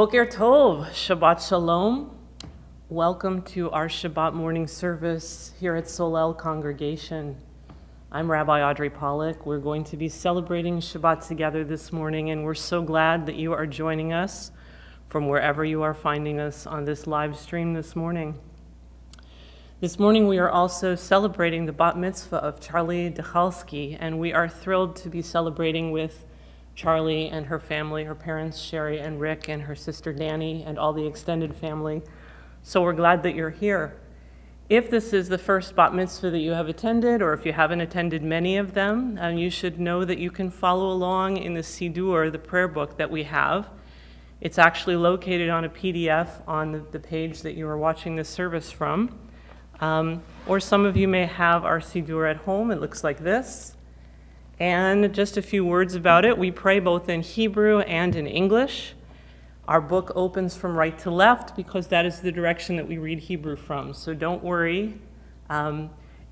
Boker Tov, Shabbat Shalom. Welcome to our Shabbat morning service here at Solel congregation. I'm Rabbi Audrey Pollack. We're going to be celebrating Shabbat together this morning, and we're so glad that you are joining us from wherever you are finding us on this live stream this morning. This morning we are also celebrating the bat mitzvah of Charlie Dechalski, and we are thrilled to be celebrating with Charlie and her family, her parents, Sherry and Rick, and her sister Danny, and all the extended family. So we're glad that you're here. If this is the first bat mitzvah that you have attended, or if you haven't attended many of them, you should know that you can follow along in the Siddur, the prayer book that we have. It's actually located on a PDF on the page that you are watching this service from. Or some of you may have our Siddur at home. It looks like this. And just a few words about it. We pray both in Hebrew and in English. Our book opens from right to left because that is the direction that we read Hebrew from. So don't worry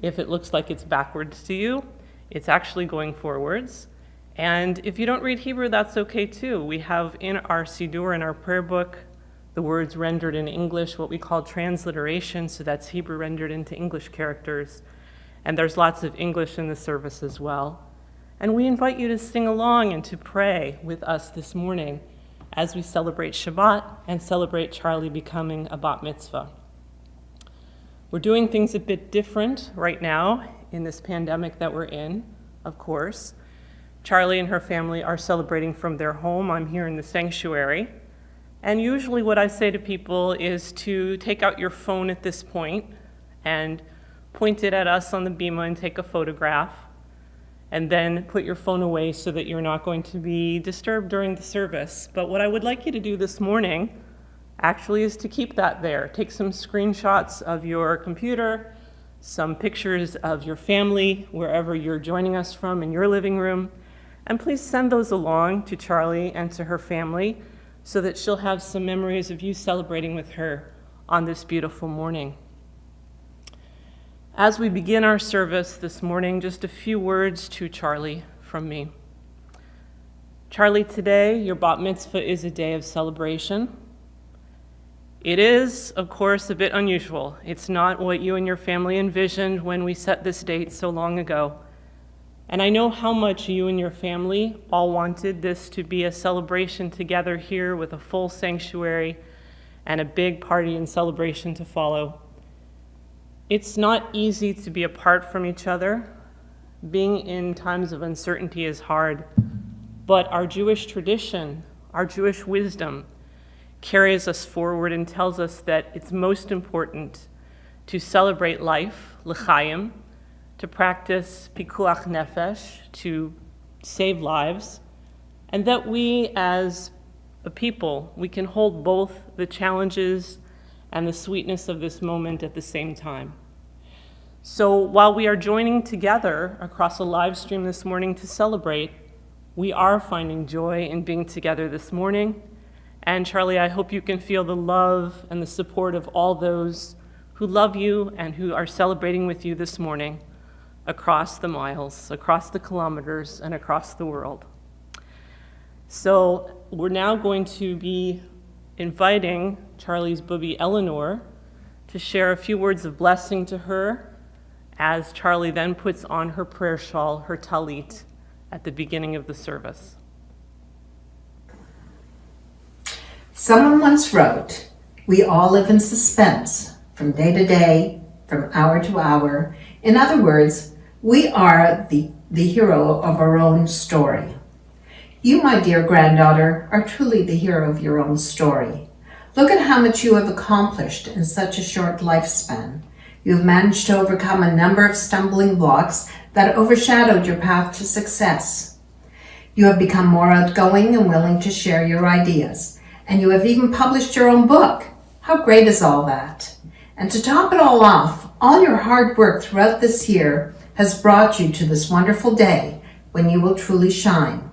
if it looks like it's backwards to you. It's actually going forwards. And if you don't read Hebrew, that's okay too. We have in our Siddur, in our prayer book, the words rendered in English, what we call transliteration, so that's Hebrew rendered into English characters. And there's lots of English in the service as well. And we invite you to sing along and to pray with us this morning as we celebrate Shabbat and celebrate Charlie becoming a bat mitzvah. We're doing things a bit different right now in this pandemic that we're in, of course. Charlie and her family are celebrating from their home. I'm here in the sanctuary. And usually what I say to people is to take out your phone at this point and point it at us on the bima and take a photograph. And then put your phone away so that you're not going to be disturbed during the service. But what I would like you to do this morning actually is to keep that there. Take some screenshots of your computer, some pictures of your family, wherever you're joining us from in your living room, and please send those along to Charlie and to her family so that she'll have some memories of you celebrating with her on this beautiful morning. As we begin our service this morning, just a few words to Charlie from me. Charlie, today, your bat mitzvah is a day of celebration. It is, of course, a bit unusual. It's not what you and your family envisioned when we set this date so long ago. And I know how much you and your family all wanted this to be a celebration together here with a full sanctuary and a big party and celebration to follow. It's not easy to be apart from each other. Being in times of uncertainty is hard, but our Jewish tradition, our Jewish wisdom, carries us forward and tells us that it's most important to celebrate life, l'chaim, to practice pikuach nefesh, to save lives, and that we as a people, we can hold both the challenges and the sweetness of this moment at the same time. So while we are joining together across a live stream this morning to celebrate, we are finding joy in being together this morning. And Charlie, I hope you can feel the love and the support of all those who love you and who are celebrating with you this morning across the miles, across the kilometers, and across the world. So we're now going to be inviting Charlie's booby Eleanor to share a few words of blessing to her as Charlie then puts on her prayer shawl, her talit, at the beginning of the service. Someone once wrote, "We all live in suspense from day to day, from hour to hour. In other words, we are the hero of our own story." You, my dear granddaughter, are truly the hero of your own story. Look at how much you have accomplished in such a short lifespan. You have managed to overcome a number of stumbling blocks that overshadowed your path to success. You have become more outgoing and willing to share your ideas, and you have even published your own book. How great is all that? And to top it all off, all your hard work throughout this year has brought you to this wonderful day when you will truly shine.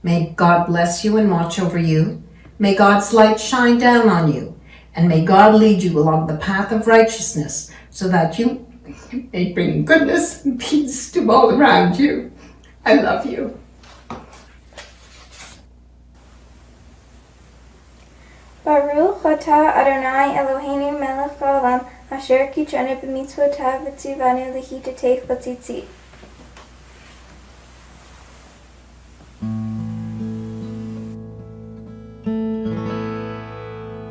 May God bless you and watch over you. May God's light shine down on you, and may God lead you along the path of righteousness so that you may bring goodness and peace to all around you. I love you. Baruch atah Adonai Eloheinu melech haolam, asher kitranu b'mitzvotav v'tzivanu l'hitatef b'tzitzit.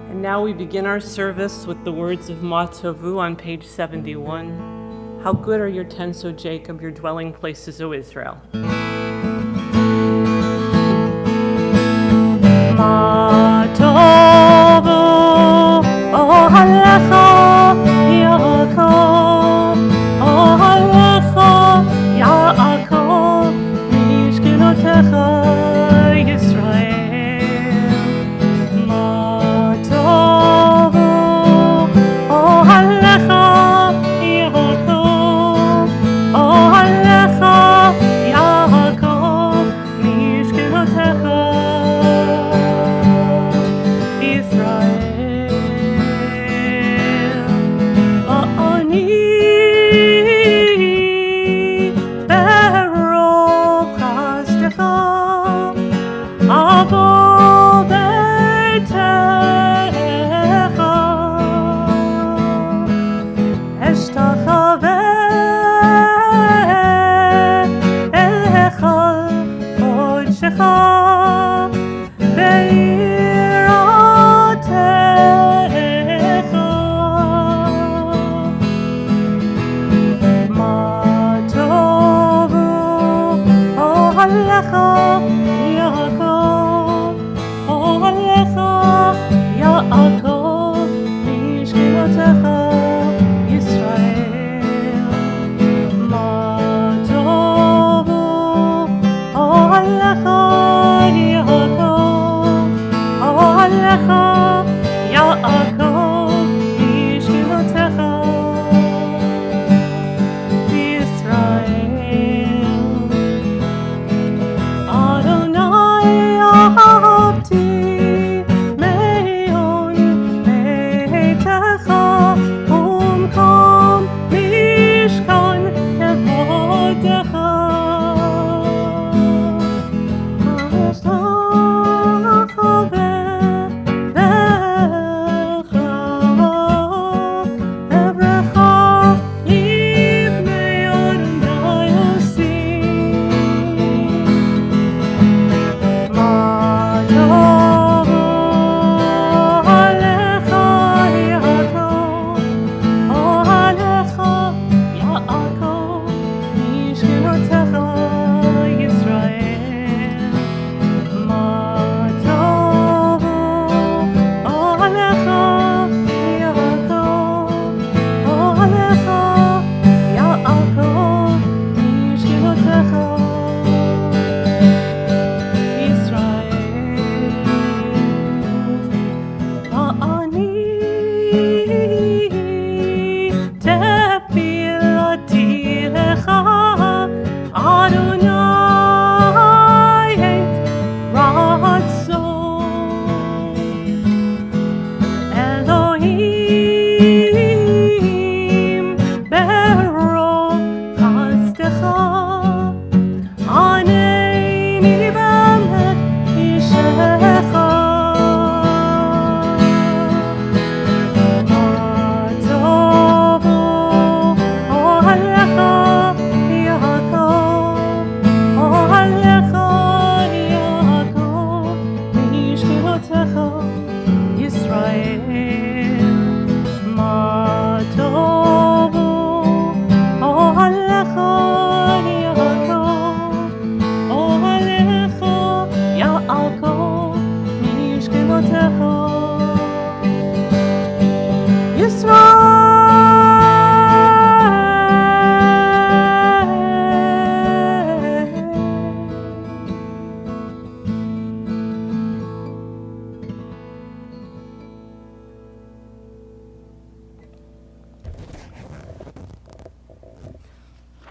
And now we begin our service with the words of Ma Tovu on page 71. How good are your tents, O Jacob, your dwelling places, O Israel. Ma Tovu, O Halecha, Yaakov, O Halecha, Yaakov, Mishkenotecha, Yisrael. Ma Tovu, O Halecha, Yaakov, O Halecha, Yaakov, Mishkenotecha,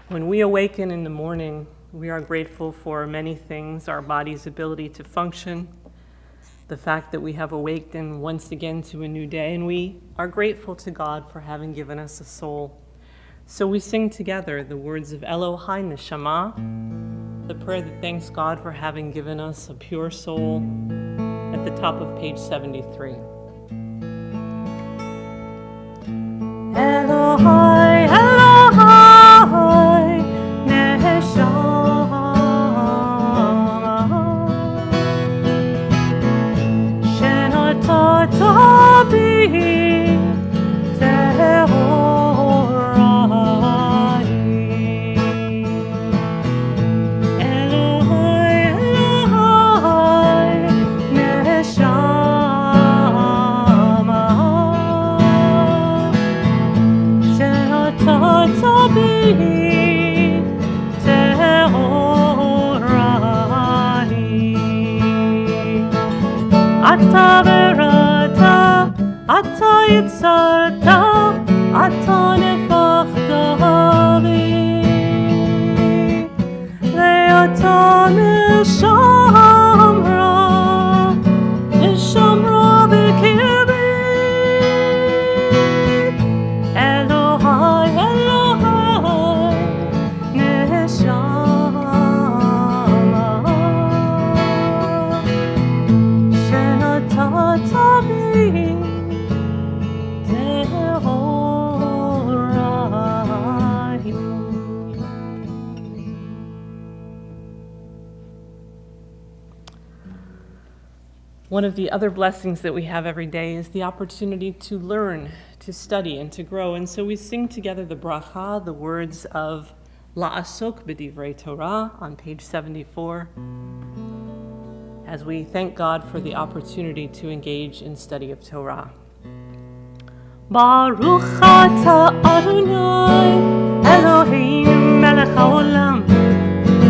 When we awaken in the morning, we are grateful for many things, our body's ability to function, the fact that we have awakened once again to a new day, and we are grateful to God for having given us a soul. So we sing together the words of Elohai Neshama, the prayer that thanks God for having given us a pure soul, at the top of page 73. יצרת אתה נפחת בי ואתה משמרה בקרבי אלוהי נשמה שנתת בי One of the other blessings that we have every day is the opportunity to learn, to study, and to grow. And so we sing together the bracha, the words of La'asok b'divrei Torah on page 74, as we thank God for the opportunity to engage in study of Torah. Baruch atah Adonai Eloheinu melech haolam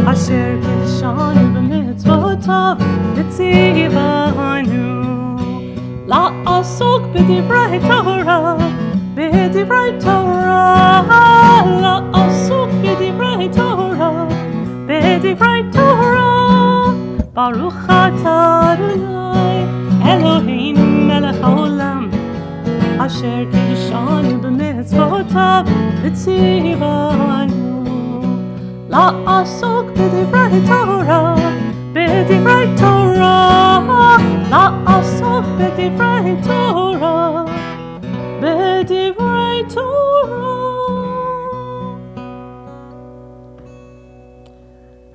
asher kidshanu b'mitzvotav v'tzivanu la'asok b'divrei Torah la'asok b'divrei Torah Baruch atah Adonai Eloheinu melech haolam asher kidshanu b'mitzvotav v'tzivanu la'asok b'divrei Torah la'asok b'divrei Torah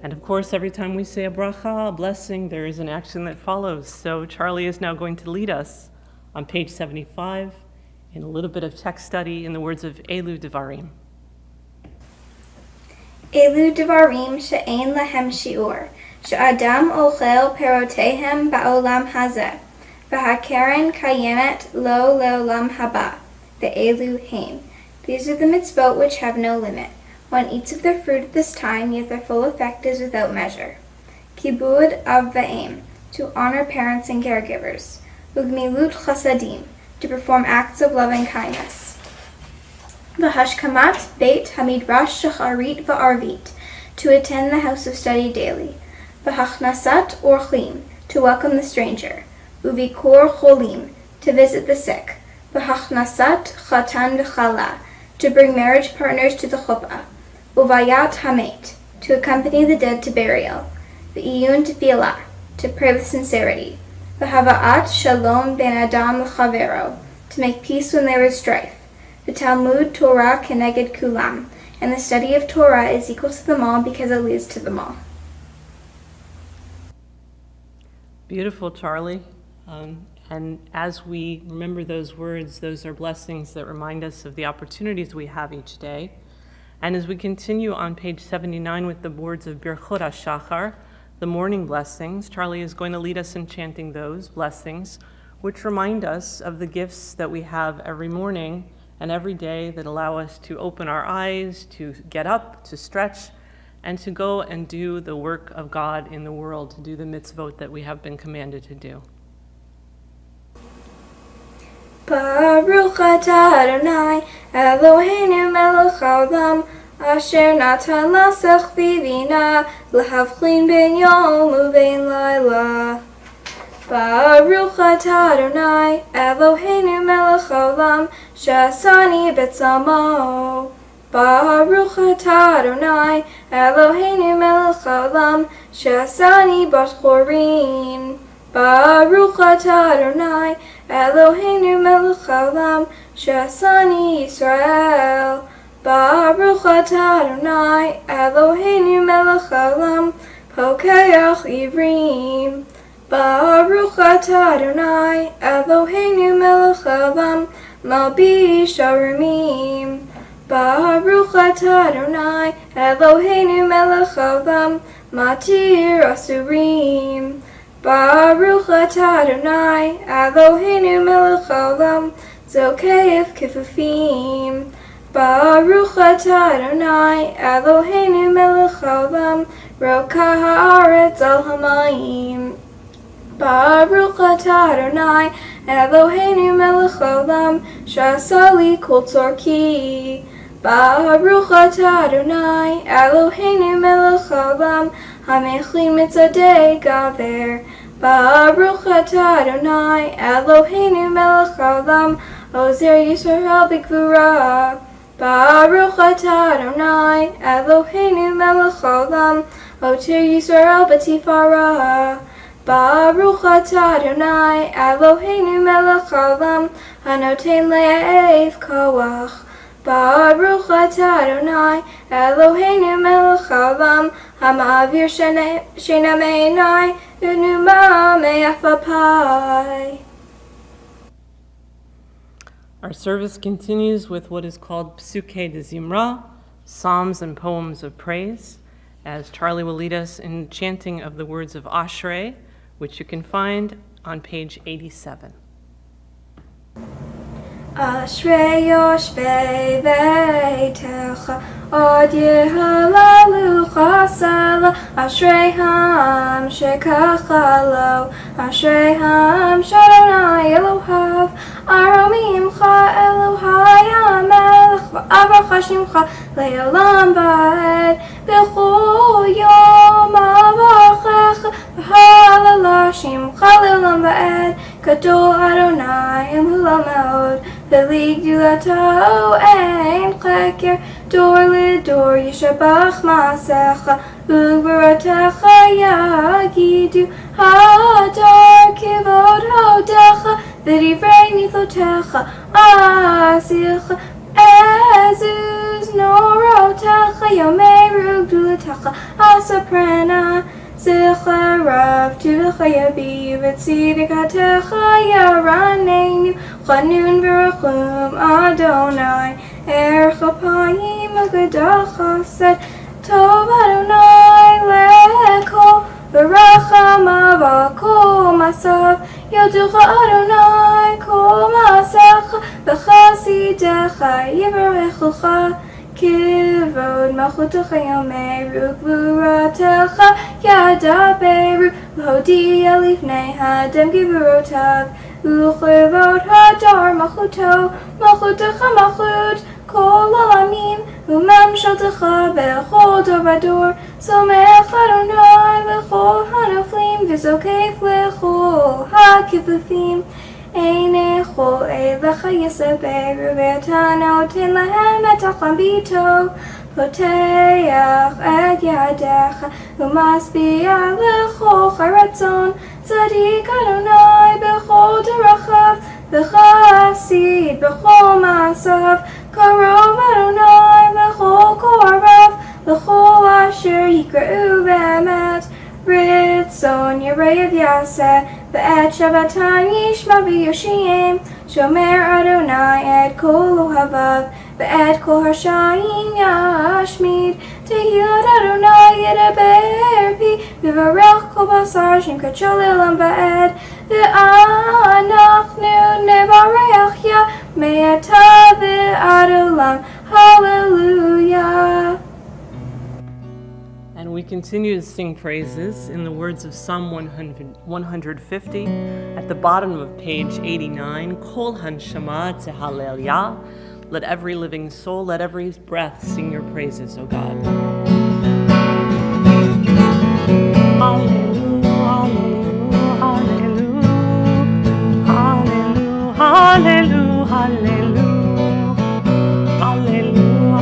And of course, every time we say a bracha, a blessing, there is an action that follows. So Charlie is now going to lead us on page 75 in a little bit of text study in the words of Elu Devarim. Elu Devarim she'ein lahem shi'ur, she'adam ochel perotehem ba'olam hazeh, v'hakeren kayenet lo le'olam haba, ve'elu heim. These are the mitzvot which have no limit. One eats of their fruit at this time, yet their full effect is without measure. Kibud av va'em, to honor parents and caregivers. Ugmilut chasadim, to perform acts of loving kindness. V'hashkamat beit hamidrash shacharit va'arvit, to attend the house of study daily. V'hachnasat orchlim, to welcome the stranger. Uvikur cholim, to visit the sick. V'hachnasat chatan v'chala, to bring marriage partners to the chuppah. Uvayat hamet, to accompany the dead to burial. V'iyun tefillah, to pray with sincerity. V'hava'at shalom ben adam l'chavero, to make peace when there is strife. V'talmud Torah keneged kulam, and the study of Torah is equal to them all because it leads to them all. Beautiful, Charlie. And as we remember those words, those are blessings that remind us of the opportunities we have each day. And as we continue on page 79 with the words of Birchot HaShachar, the morning blessings, Charlie is going to lead us in chanting those blessings, which remind us of the gifts that we have every morning and every day that allow us to open our eyes, to get up, to stretch, and to go and do the work of God in the world, to do the mitzvot that we have been commanded to do. Baruch atah Adonai Eloheinu melech haolam asher natan lasech v'bina lahavchlin ben yom u'ben laila. Baruch atah Adonai Eloheinu melech haolam she'asani betzamo. Baruch atah Adonai Eloheinu melech haolam she'asani bat chorin. Baruch atah Adonai Eloheinu melech haolam she'asani Yisrael. Baruch atah Adonai Eloheinu melech haolam pokeach ivrim. Baruch atah Adonai Eloheinu melech haolam malbish arumim. Baruch atah Adonai Eloheinu melech haolam matir asurim. Baruch atah Adonai Eloheinu melech haolam zokeif kifafim. Baruch atah Adonai Eloheinu melech haolam roka haaretz al hamayim. Baruch atah Adonai Eloheinu melech haolam, sha'asa li kol tzorki. Baruch atah Adonai, Eloheinu melech haolam, hamechlin mitzadei gaver. Baruch atah Adonai, Eloheinu melech haolam, ozer Yisrael b'gvura. Baruch atah Adonai, Eloheinu melech haolam, ozer Yisrael b'tifara. Baruch atah Adonai, Eloheinu melech haolam, hanoten le'ev koach. Baruch atah Adonai, Eloheinu melech haolam, hama'avir sheina me'enai, u'numa me'afapai. Our service continues with what is called Psuke de Zimra, Psalms and Poems of Praise, as Charlie will lead us in chanting of the words of Ashrei, which you can find on page 87. Ashrei yoshvei veitecha, od yehallalu chasela. Ashrei ham shekachalo, Ashrei ham shadonai Elohav. Aromimcha Elohai hamelech, v'avrach hashimcha le'olam va'ed. B'chol yom avachecha, v'halala shimcha le'olam va'ed. Gadol Adonai imhula me'od, v'lig gdulato ein cheker. Dor lidor yishabach ma'asecha, u'gvuratecha yagidu. Hadar kivod hodecha, v'divrei mithotecha asicha. Ezuz norotecha, yomeru gdulatecha asaprena. Zicharav tuvecha yabiv, v'tzidikatecha yaranenu. Chanun v'rachum Adonai, erech apayim u'gadal chesed. Tov Adonai le'kol, v'rachamav al kol masav. Yoducha Adonai kol masecha, v'chasidecha yivarechucha. Kivod malchutecha yomeru, gvuratecha yadaberu. L'hodia lifnei hadam givurotav, u'chevod hadar malchuto. Malchutecha malchut kol alamim, u'mamshaltecha b'chol dor v'dor. Somech Adonai l'chol hanoflim, v'zokef l'chol hakivufim. Eine chol elecha yisaberu, ve'ata noten lahem et achlam bito. Poteach et yadecha, u'masbiach l'chol charatzon. Tzadik Adonai b'chol derachav, v'chasid b'chol maasav. Karov Adonai l'chol korav, l'chol asher yikra'u v'emet. Ritzon Yereyev Yaseh, V'et Shabbaton Yishma v'Yoshiyim. Shomer Adonai et kol ohavav, V'et kol harshayim yashmid. Tehillat Adonai yedaber pi, V'varech kol basar shem kachol elam v'ed. V'anachnu nevarech ya, me'ata v'ad olam. Hallelujah. And we continue to sing praises in the words of Psalm 150 at the bottom of page 89. Kol hanshama tehalel Yah. Let every living soul, let every breath sing your praises, O God. Hallelujah, hallelujah, hallelujah, hallelujah, hallelujah. Hallelujah,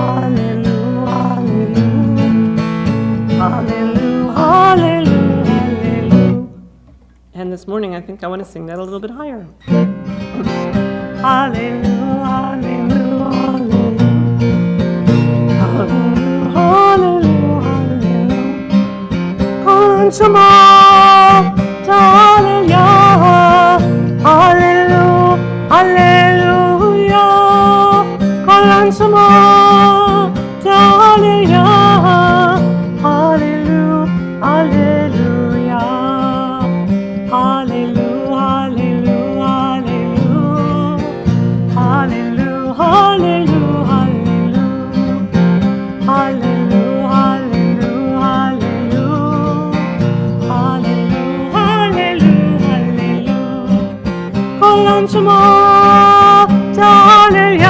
hallelujah, hallelujah. And this morning, I think I want to sing that a little bit higher. Hallelujah, hallelujah, hallelujah, hallelujah, hallelujah. Kol Shema, Hallelujah, hallelujah, hallelujah. Kol Shema, Hallelujah. Hallelujah, hallelujah, hallelujah, hallelujah, hallelujah, hallelujah, hallelujah, hallelujah, hallelujah, hallelujah, hallelujah, Shema, Hallelujah,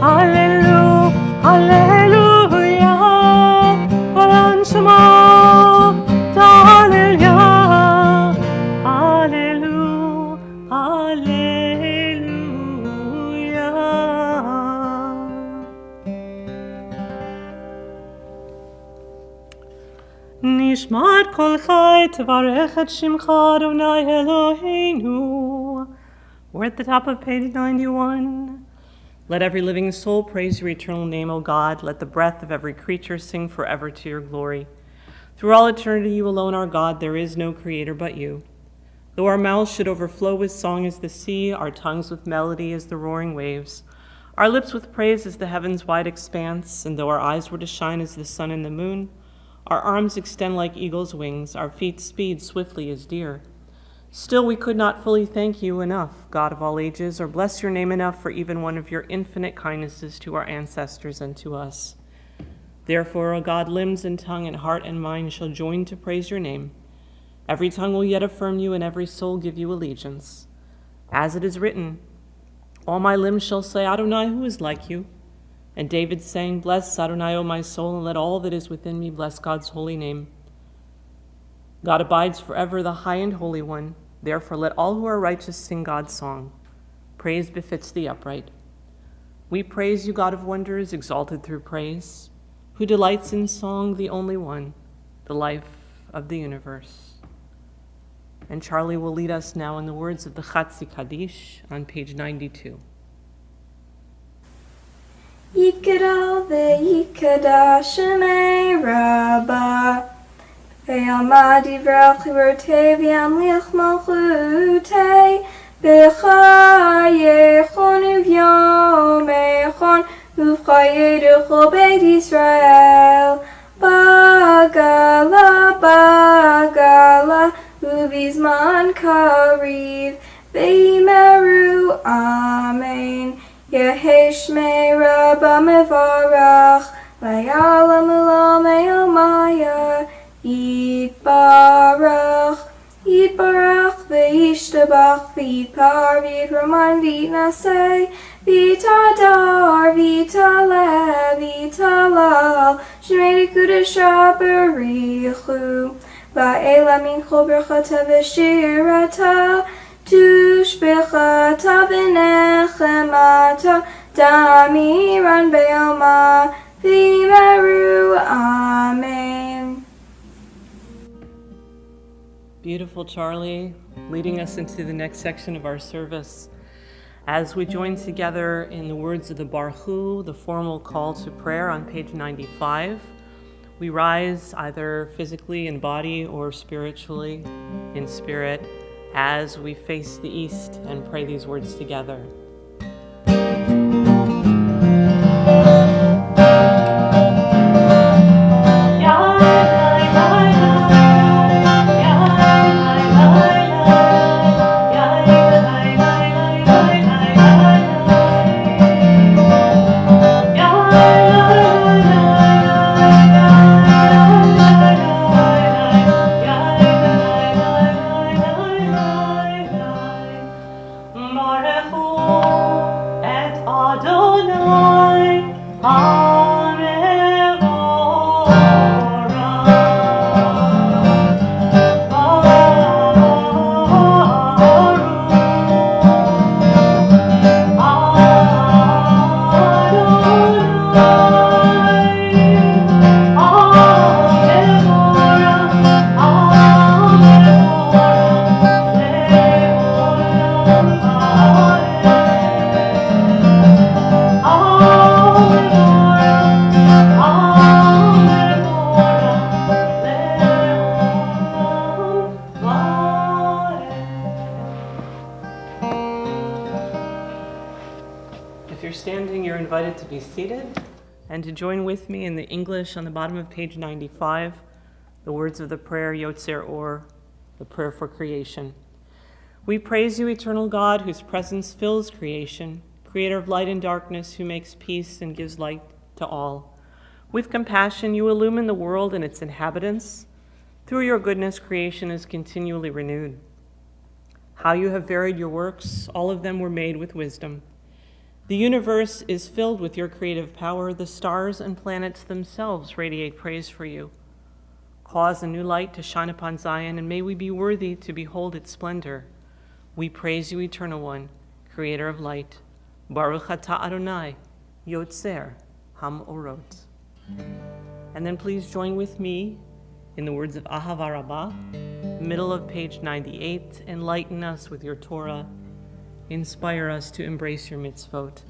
Hallelujah, Hallelujah, Baran Shema, Hallelujah, Hallelujah, Hallelujah. Nishmat kol chai tevarech et shimcha Adonai Eloheinu. We're at the top of page 91. Let every living soul praise your eternal name, O God. Let the breath of every creature sing forever to your glory. Through all eternity, you alone are God. There is no creator but you. Though our mouths should overflow with song as the sea, our tongues with melody as the roaring waves, our lips with praise as the heaven's wide expanse, and though our eyes were to shine as the sun and the moon, our arms extend like eagle's wings, our feet speed swiftly as deer, still we could not fully thank you enough, God of all ages, or bless your name enough for even one of your infinite kindnesses to our ancestors and to us. Therefore, O God, limbs and tongue and heart and mind shall join to praise your name. Every tongue will yet affirm you, and every soul give you allegiance. As it is written, all my limbs shall say, Adonai, who is like you? And David saying, bless Adonai, O my soul, and let all that is within me bless God's holy name. God abides forever, the high and holy one. Therefore let all who are righteous sing God's song. Praise befits the upright. We praise you, God of wonders, exalted through praise, who delights in song, the only one, the life of the universe. And Charlie will lead us now in the words of the Chatzi Kaddish on page 92. Yikadal ve'yikadash shemei Rabbah ve'yamad yivrach libertei ve'yamliach malchutei b'chayechon u'vyomechon u'v'chayei d'chol beit Yisrael bagala bagala u'vizman kariv ve'imeru amen. Yehi Shmei Rabbah Mevarach, Layala Mula Me'omaya, Yitbarach, Yitbarach Ve'yishtabach, V'yitpar V'yitraman V'yitnasei, V'yitadar V'yitaleh V'yitalal, Shmei Kudasha Berichu, Va'ela Mincho Berchata V'shirata, Tushbechata v'nechemata damiran be'yoma v'imeru. Amen. Beautiful Charlie, leading us into the next section of our service. As we join together in the words of the Barchu, the formal call to prayer on page 95, we rise either physically in body or spiritually in spirit, as we face the east and pray these words together. To be seated and to join with me in the English on the bottom of page 95, the words of the prayer Yotzer Or, the prayer for creation. We praise you, eternal God, whose presence fills creation, creator of light and darkness, who makes peace and gives light to all. With compassion, you illumine the world and its inhabitants. Through your goodness, creation is continually renewed. How you have varied your works, all of them were made with wisdom. The universe is filled with your creative power. The stars and planets themselves radiate praise for you. Cause a new light to shine upon Zion, and may we be worthy to behold its splendor. We praise you, Eternal One, Creator of light. Baruch atah Adonai, Yotzer HaMorot. And then please join with me in the words of Ahava Rabbah, middle of page 98. Enlighten us with your Torah. Inspire us to embrace your mitzvot.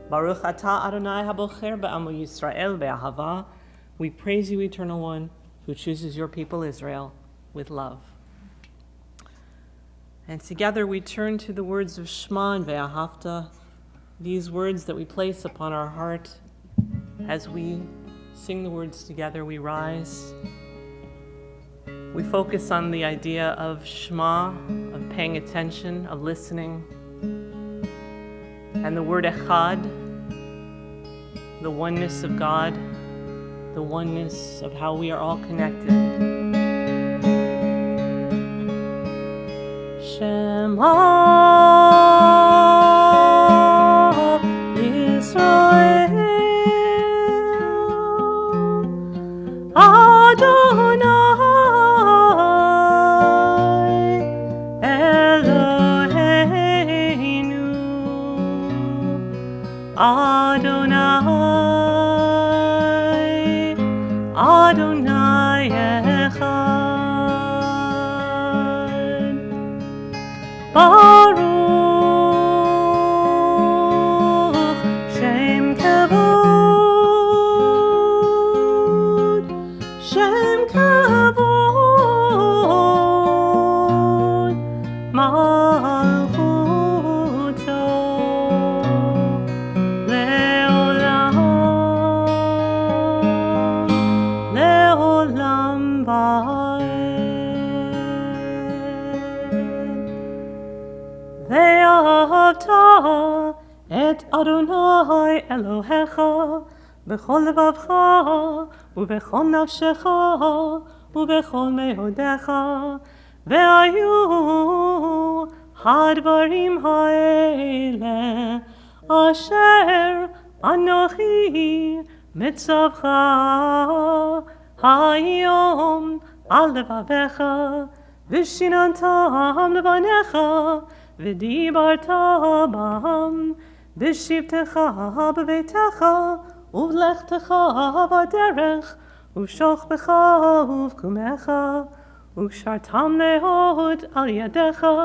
Baruch atah Adonai habocher ba'amo Yisrael be'ahava. We praise you, Eternal One, who chooses your people Israel with love. And together we turn to the words of Shema and Ve'ahavta, these words that we place upon our heart. As we sing the words together, we rise. We focus on the idea of Shema, of paying attention, of listening. And the word Echad, the oneness of God, the oneness of how we are all connected. Shema Yisrael Adonai Eloheinu Adonai Adonai Echad Baruch Shem Kavod Shem Kavod Malchuto Leolam Leolam Va'ed Ve'ahavta et Adonai Elohecha b'chol levavcha u'b'chol nafshecha u'b'chol me'odecha ve'ayu hadvarim ha'ele asher anochi mitzavcha hayom al levavecha v'shinantam levanecha v'dibarta bam b'shivtecha b'veitecha uv'lechtecha b'derech uv'shochbecha uv'kumecha uv'shartam le'od al yadecha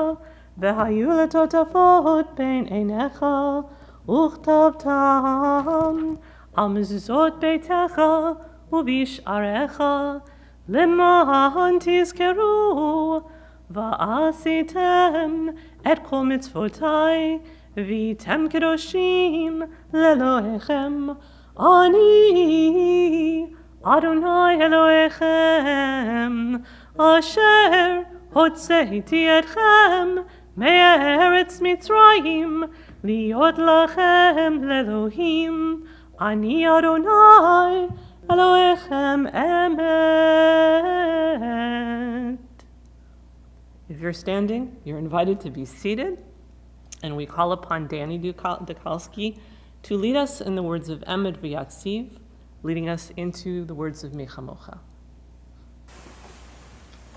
v'hayu letotafot bein einecha uchtabtam al mezuzot beitecha uv'yisharecha למען תזכרו ועשיתם את כל מצוותיי והייתם קדושים לאלוהיכם. אני אדוני אלוהיכם אשר הוצאתי אתכם מארץ מצרים להיות לכם לאלוהים. אני אדוני אלוהיכם אמת. If you're standing, you're invited to be seated, and we call upon Danny Dukalski to lead us in the words of Emet V'Yatziv, leading us into the words of Mechamocha.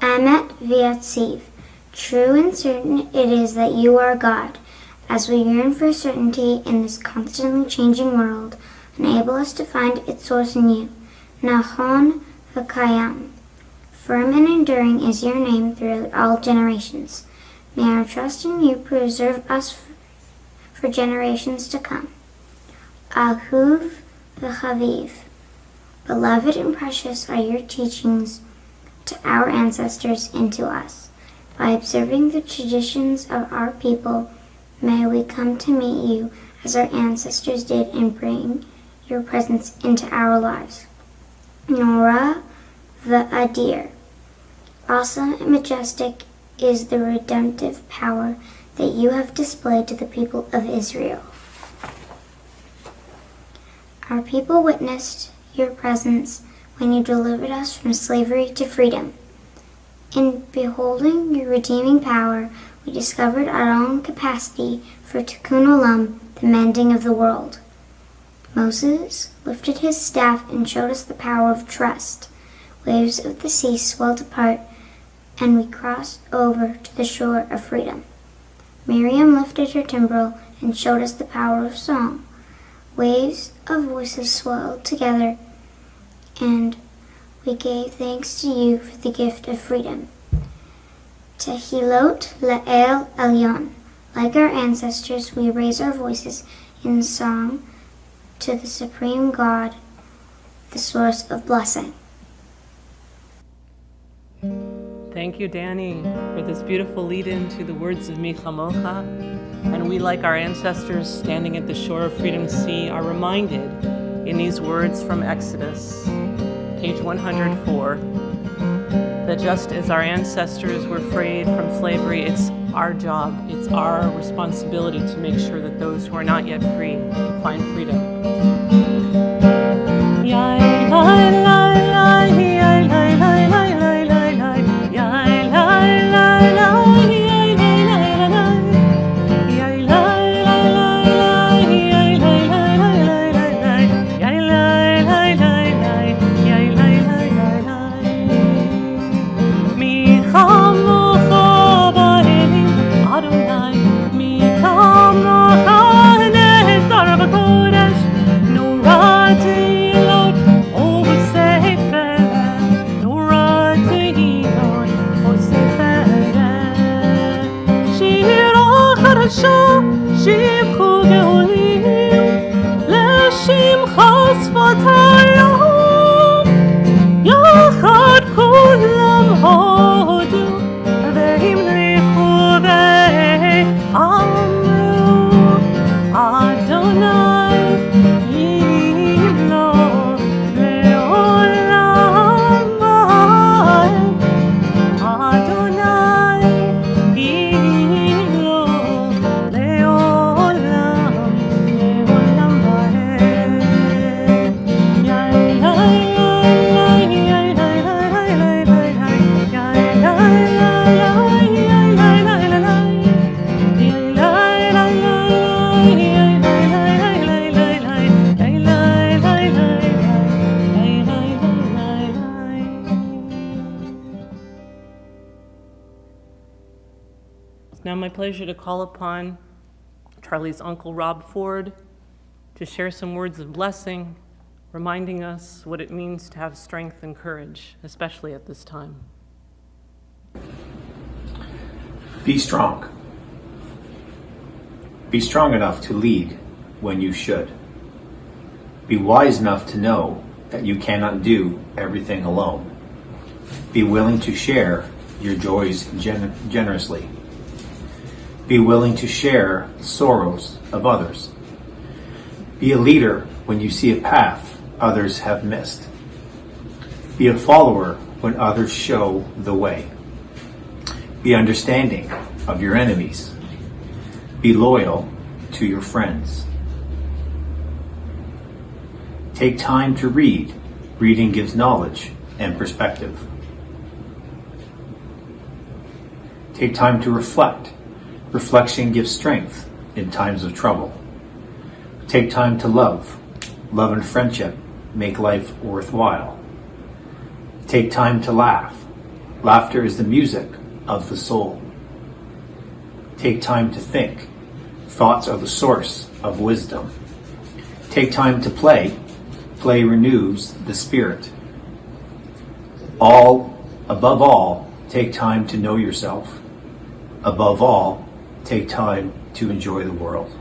Emet V'Yatziv, true and certain it is that you are God. As we yearn for certainty in this constantly changing world, enable us to find its source in you. Nachon V'Kayam. Firm and enduring is your name throughout all generations. May our trust in you preserve us for generations to come. Ahuv V'Chaviv. Beloved and precious are your teachings to our ancestors and to us. By observing the traditions of our people, may we come to meet you as our ancestors did and bring your presence into our lives. Nora V'Adir. Awesome and majestic is the redemptive power that you have displayed to the people of Israel. Our people witnessed your presence when you delivered us from slavery to freedom. In beholding your redeeming power, we discovered our own capacity for tikkun olam, the mending of the world. Moses lifted his staff and showed us the power of trust. Waves of the sea swelled apart, and we crossed over to the shore of freedom. Miriam lifted her timbrel and showed us the power of song. Waves of voices swelled together, and we gave thanks to you for the gift of freedom. Tehilot Le'el Elyon. Like our ancestors, we raise our voices in song to the Supreme God, the source of blessing. Thank you, Danny, for this beautiful lead-in to the words of Mechamocha. And we, like our ancestors standing at the shore of Freedom Sea, are reminded in these words from Exodus, page 104, that just as our ancestors were freed from slavery, it's our job, it's our responsibility to make sure that those who are not yet free find freedom. Now my pleasure to call upon Charlie's uncle Rob Ford to share some words of blessing, reminding us what it means to have strength and courage, especially at this time. Be strong. Be strong enough to lead when you should. Be wise enough to know that you cannot do everything alone. Be willing to share your joys generously. Be willing to share the sorrows of others. Be a leader when you see a path others have missed. Be a follower when others show the way. Be understanding of your enemies. Be loyal to your friends. Take time to read. Reading gives knowledge and perspective. Take time to reflect. Reflection gives strength in times of trouble. Take time to love. Love and friendship make life worthwhile. Take time to laugh. Laughter is the music of the soul. Take time to think. Thoughts are the source of wisdom. Take time to play. Play renews the spirit. Above all, take time to know yourself. Above all, take time to enjoy the world.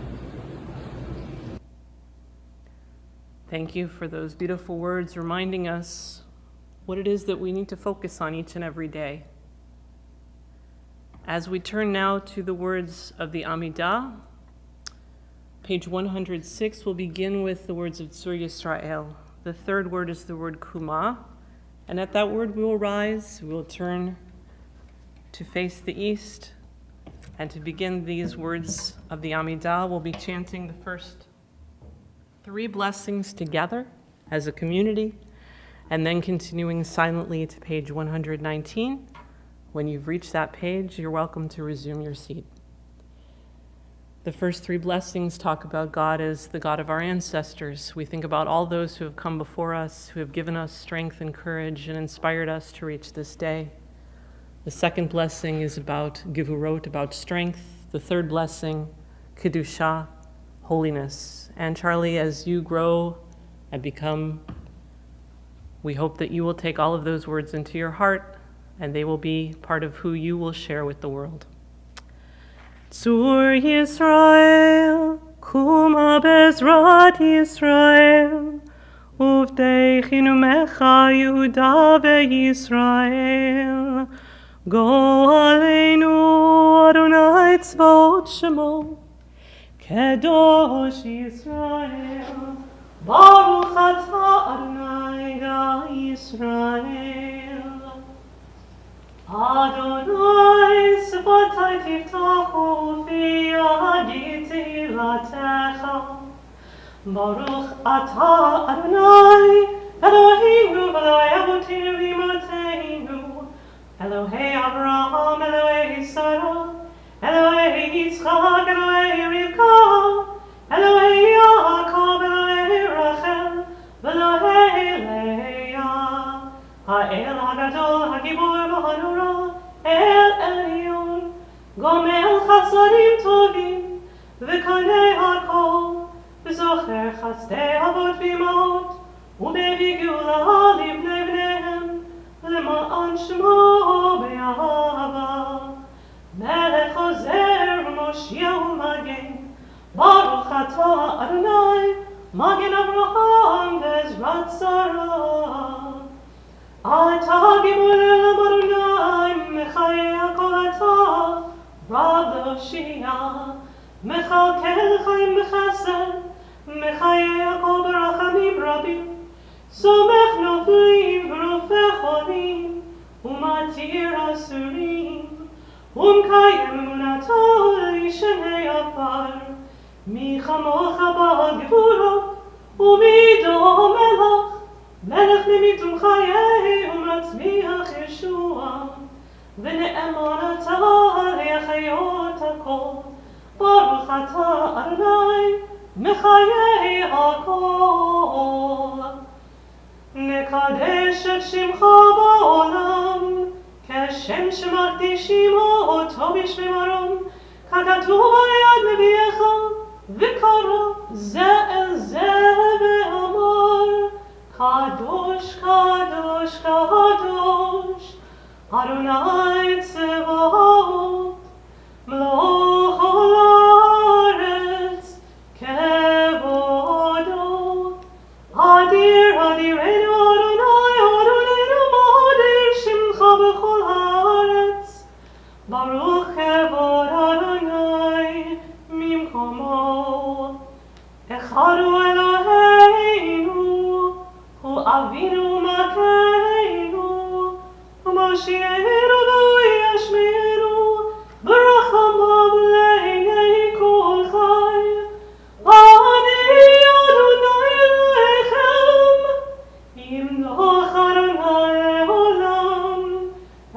Thank you for those beautiful words reminding us what it is that we need to focus on each and every day. As we turn now to the words of the Amidah, page 106 will begin with the words of Tzur Yisrael. The third word is the word Kumah, and at that word we will rise, we will turn to face the east, and to begin these words of the Amidah, we'll be chanting the first 3 blessings together as a community, and then continuing silently to page 119. When you've reached that page, you're welcome to resume your seat. The first 3 blessings talk about God as the God of our ancestors. We think about all those who have come before us, who have given us strength and courage and inspired us to reach this day. The second blessing is about Gevurot, about strength. The third blessing, Kedusha, holiness. And Charlie, as you grow and become, we hope that you will take all of those words into your heart, and they will be part of who you will share with the world. Tzur Yisrael, Kuma Bezrat Yisrael, Uvdeichinu Mecha Yehuda veYisrael, Go Aleinu Adonai Tzvot Shemo, Kedosh Yisrael, Baruch Atah Adonai Ga Yisrael. Adonai Sfatai Tiftachu Fi Yadi Tzilatecha, Baruch Atah Adonai Eloheinu v'Elokei Avotinu v'Imateinu, Elohei Avraham, Elohei Sarah, Elohei Yitzchak, Elohei Rivka, Elohei Yaakov, Elohei Rachel, v'Elohei Leah, Ha'el HaGadol, HaGibor v'Hanura, El Elyon, Gomel Chasadim Tovim, V'Kanei HaKol, V'Zocher Chazdei Avot v'Imot, U'Mevi Geula Livnei Bneihem, L'ma'an Shmo Be'ahava, Melech Ozer Moshiach U'Magen, Baruch Atah Adonai, Magen Avraham Bezrat Sarah. Atah Gibor Elam Adonai, Mechayeh HaKol Atah, Rab Loshia, Mechalkel Chaim B'Chesed, Mechayeh HaKol B'Rachamim Rabim, Somech Noflim V'Rofeh Cholim, Umatir Asurim, Umkayem Emunato L'Ishenei Afar, Mi Chamocha B'Gevurot, U'Mido Melech, Melech Mimitum Chayei, U'Matzmiach Yeshua, V'Ne'eman Atah L'Yachayot HaKol, Baruch Atah Adonai, Mechayeh HaKol. נקדש את שמך בעולם, כשם שמקדישים אותו בשמרום, ככתוב על יד נביאך, וקרא זה אל זה ואמר, קדוש, קדוש, קדוש, אדוני צבאות, מלוך כל הארץ, כבודו. אדיר, אדירנו אדוני, אדוננו מאדיר שמך בכל הארץ. ברוך כבוד אדוני ממקומו. אחד הוא אלוהינו, הוא אבינו ומכינו, ומושיענו והוא ישמיענו, ברחמיו לעיני כל חי. אני אדוני אלוהיכם, ימלוך אדוני לעולם,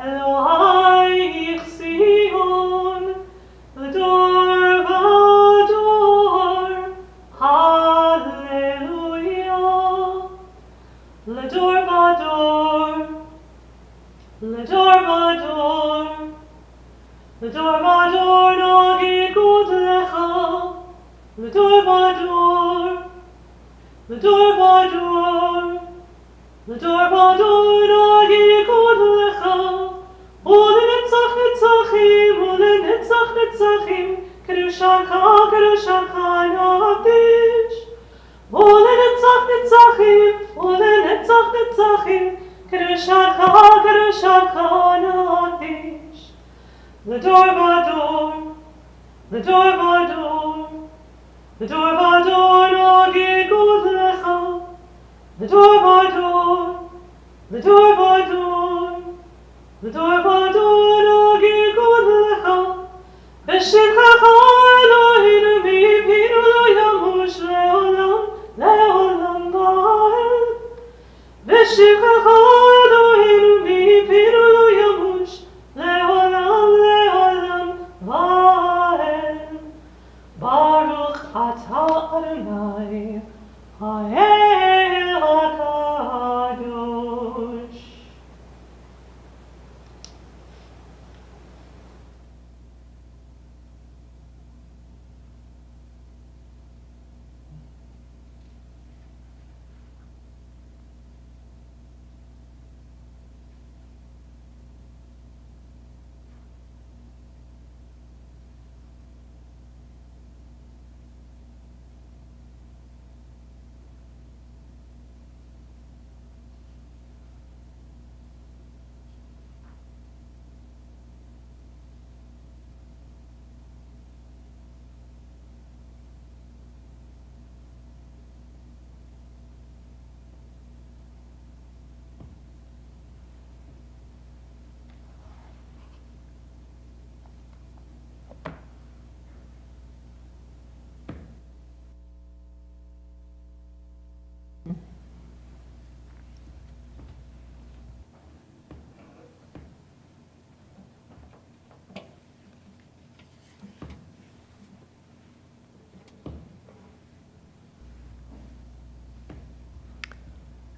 אלוהי יכסיהו Ledor vador, ledor vador, ledor vador nagid gud lecha, ledor vador, ledor vador, ledor vador nagid gud lecha, ulenetzach netzachim, ulenetzach netzachim, kedushacha navdish. Ulenetzach netzachim, ulenetzach netzachim, kedushacha navdish. Ledor vador, ledor vador, ledor vador nagid gud lecha, ledor vador, ledor vador, ledor vador nagid gud lecha. B'shimcha Eloheinu mipinu lo yamush le'olam, le'olam va'ed. B'shimcha Eloheinu mipinu lo yamush le'olam, le'olam va'ed. Baruch atah Adonai, ha'el hakadosh.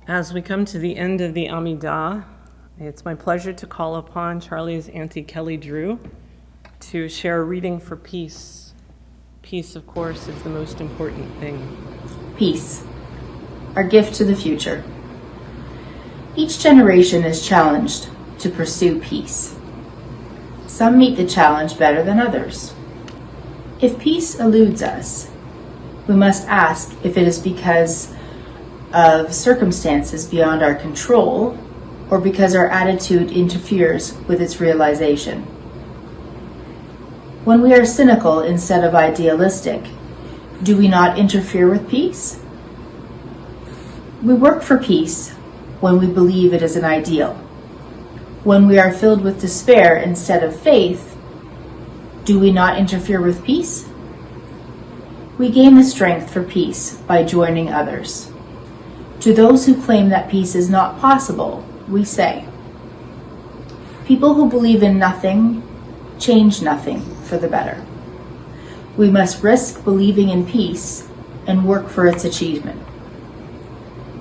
As we come to the end of the Amidah, it's my pleasure to call upon Charlie's Auntie Kelly Drew to share a reading for peace. Peace, of course, is the most important thing. Peace, our gift to the future. Each generation is challenged to pursue peace. Some meet the challenge better than others. If peace eludes us, we must ask if it is because of circumstances beyond our control or because our attitude interferes with its realization. When we are cynical instead of idealistic, do we not interfere with peace? We work for peace when we believe it is an ideal. When we are filled with despair instead of faith, do we not interfere with peace? We gain the strength for peace by joining others. To those who claim that peace is not possible, we say, people who believe in nothing change nothing for the better. We must risk believing in peace and work for its achievement.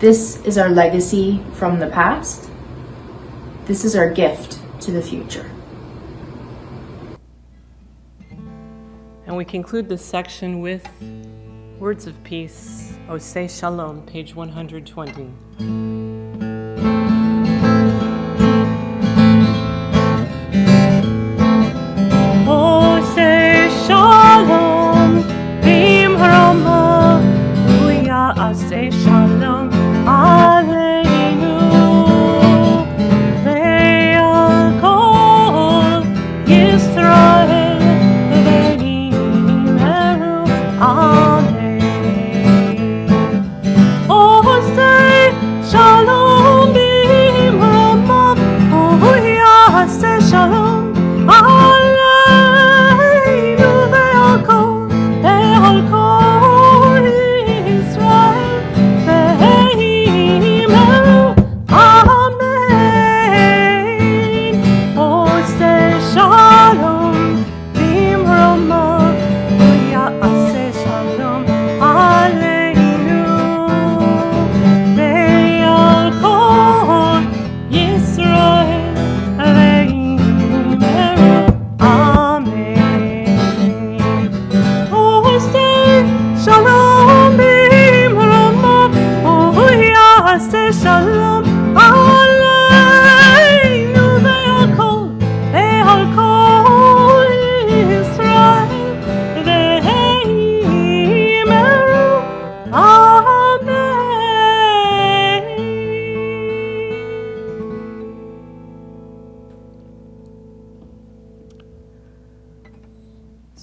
This is our legacy from the past. This is our gift to the future. And we conclude this section with words of peace. Oseh Shalom, page 120. Oseh Shalom, bimrama, uyaseh Shalom, aleinu, ve'al kol Yisrael, ve'yimeru, amen. Shalom.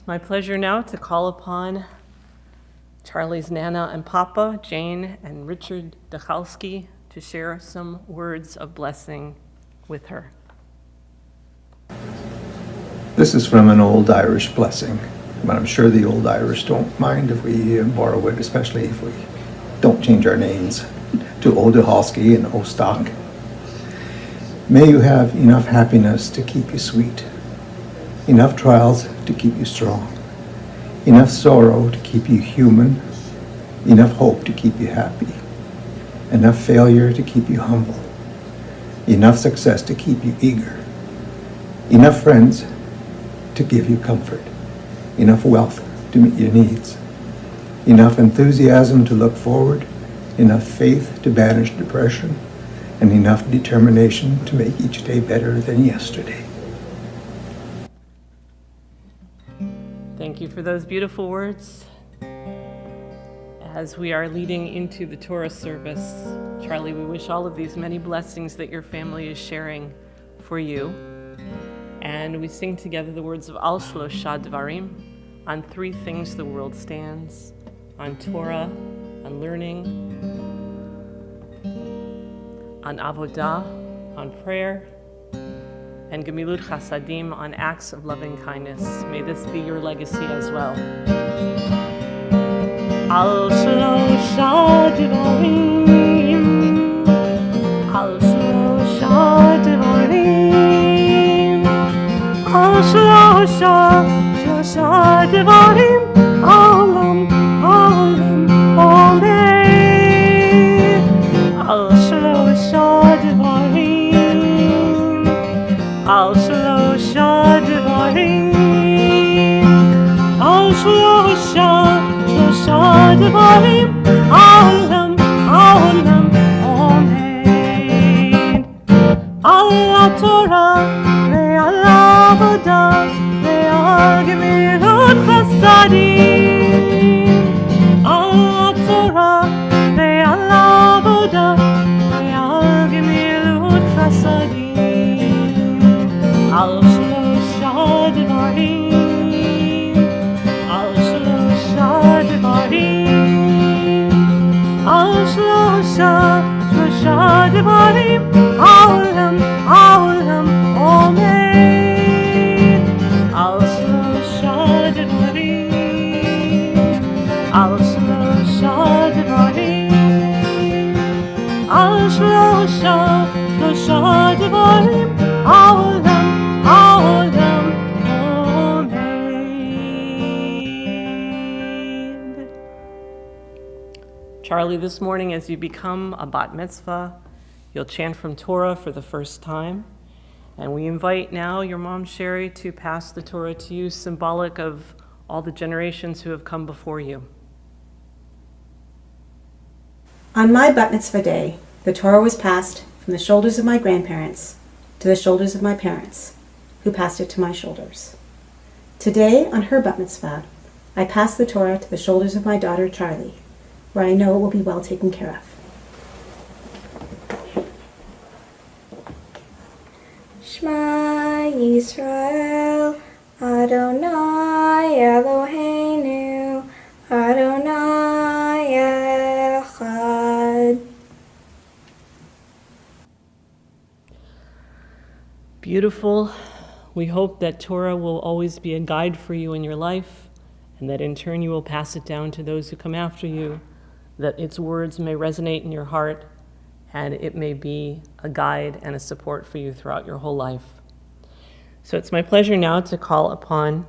My pleasure now to call upon Charlie's Nana and Papa, Jane and Richard Dachalski, to share some words of blessing with her. This is from an old Irish blessing, but I'm sure the old Irish don't mind if we borrow it, especially if we don't change our names to Old Dachalski and Ostock. May you have enough happiness to keep you sweet, enough trials to keep you strong, enough sorrow to keep you human, enough hope to keep you happy, enough failure to keep you humble, enough success to keep you eager, enough friends to give you comfort, enough wealth to meet your needs, enough enthusiasm to look forward, enough faith to banish depression, and enough determination to make each day better than yesterday. Thank you for those beautiful words. As we are leading into the Torah service, Charlie, we wish all of these many blessings that your family is sharing for you. And we sing together the words of Al Shlosha Dvarim, on three things the world stands, on Torah, on learning, on Avodah, on prayer, and Gemilut Chasadim, on acts of loving kindness. May this be your legacy as well. Al Shlosha Dvarim, Al Shlosha Dvarim, Al Shlosha Dvarim, Olam, Olam, Olam, Al Shlosha Dvarim, Al Shlosha Dvarim, Al Shlosha Dvarim, Olam, Olam, Olam, Al Torah, Ve'al Avodah, Ve'al Gemilut Chasadim, Al Torah, Ve'al Avodah, Ve'al Gemilut Chasadim, Al Shlosha Dvarim, Al Shlosha Dvarim, Al Shlosha Dvarim, Olam, Olam, Omen, Al Shlosha Dvarim, Al Shlosha Dvarim, Al Shlosha Dvarim, Olam, Olam, Omen. Charlie, this morning as you become a bat mitzvah, you'll chant from Torah for the first time. And we invite now your mom, Sherry, to pass the Torah to you, symbolic of all the generations who have come before you. On my bat mitzvah day, the Torah was passed from the shoulders of my grandparents to the shoulders of my parents, who passed it to my shoulders. Today, on her bat mitzvah, I pass the Torah to the shoulders of my daughter, Charlie, where I know it will be well taken care of. Shema Yisrael, Adonai Eloheinu, Adonai Echad. Beautiful. We hope that Torah will always be a guide for you in your life, and that in turn you will pass it down to those who come after you, that its words may resonate in your heart, and it may be a guide and a support for you throughout your whole life. So it's my pleasure now to call upon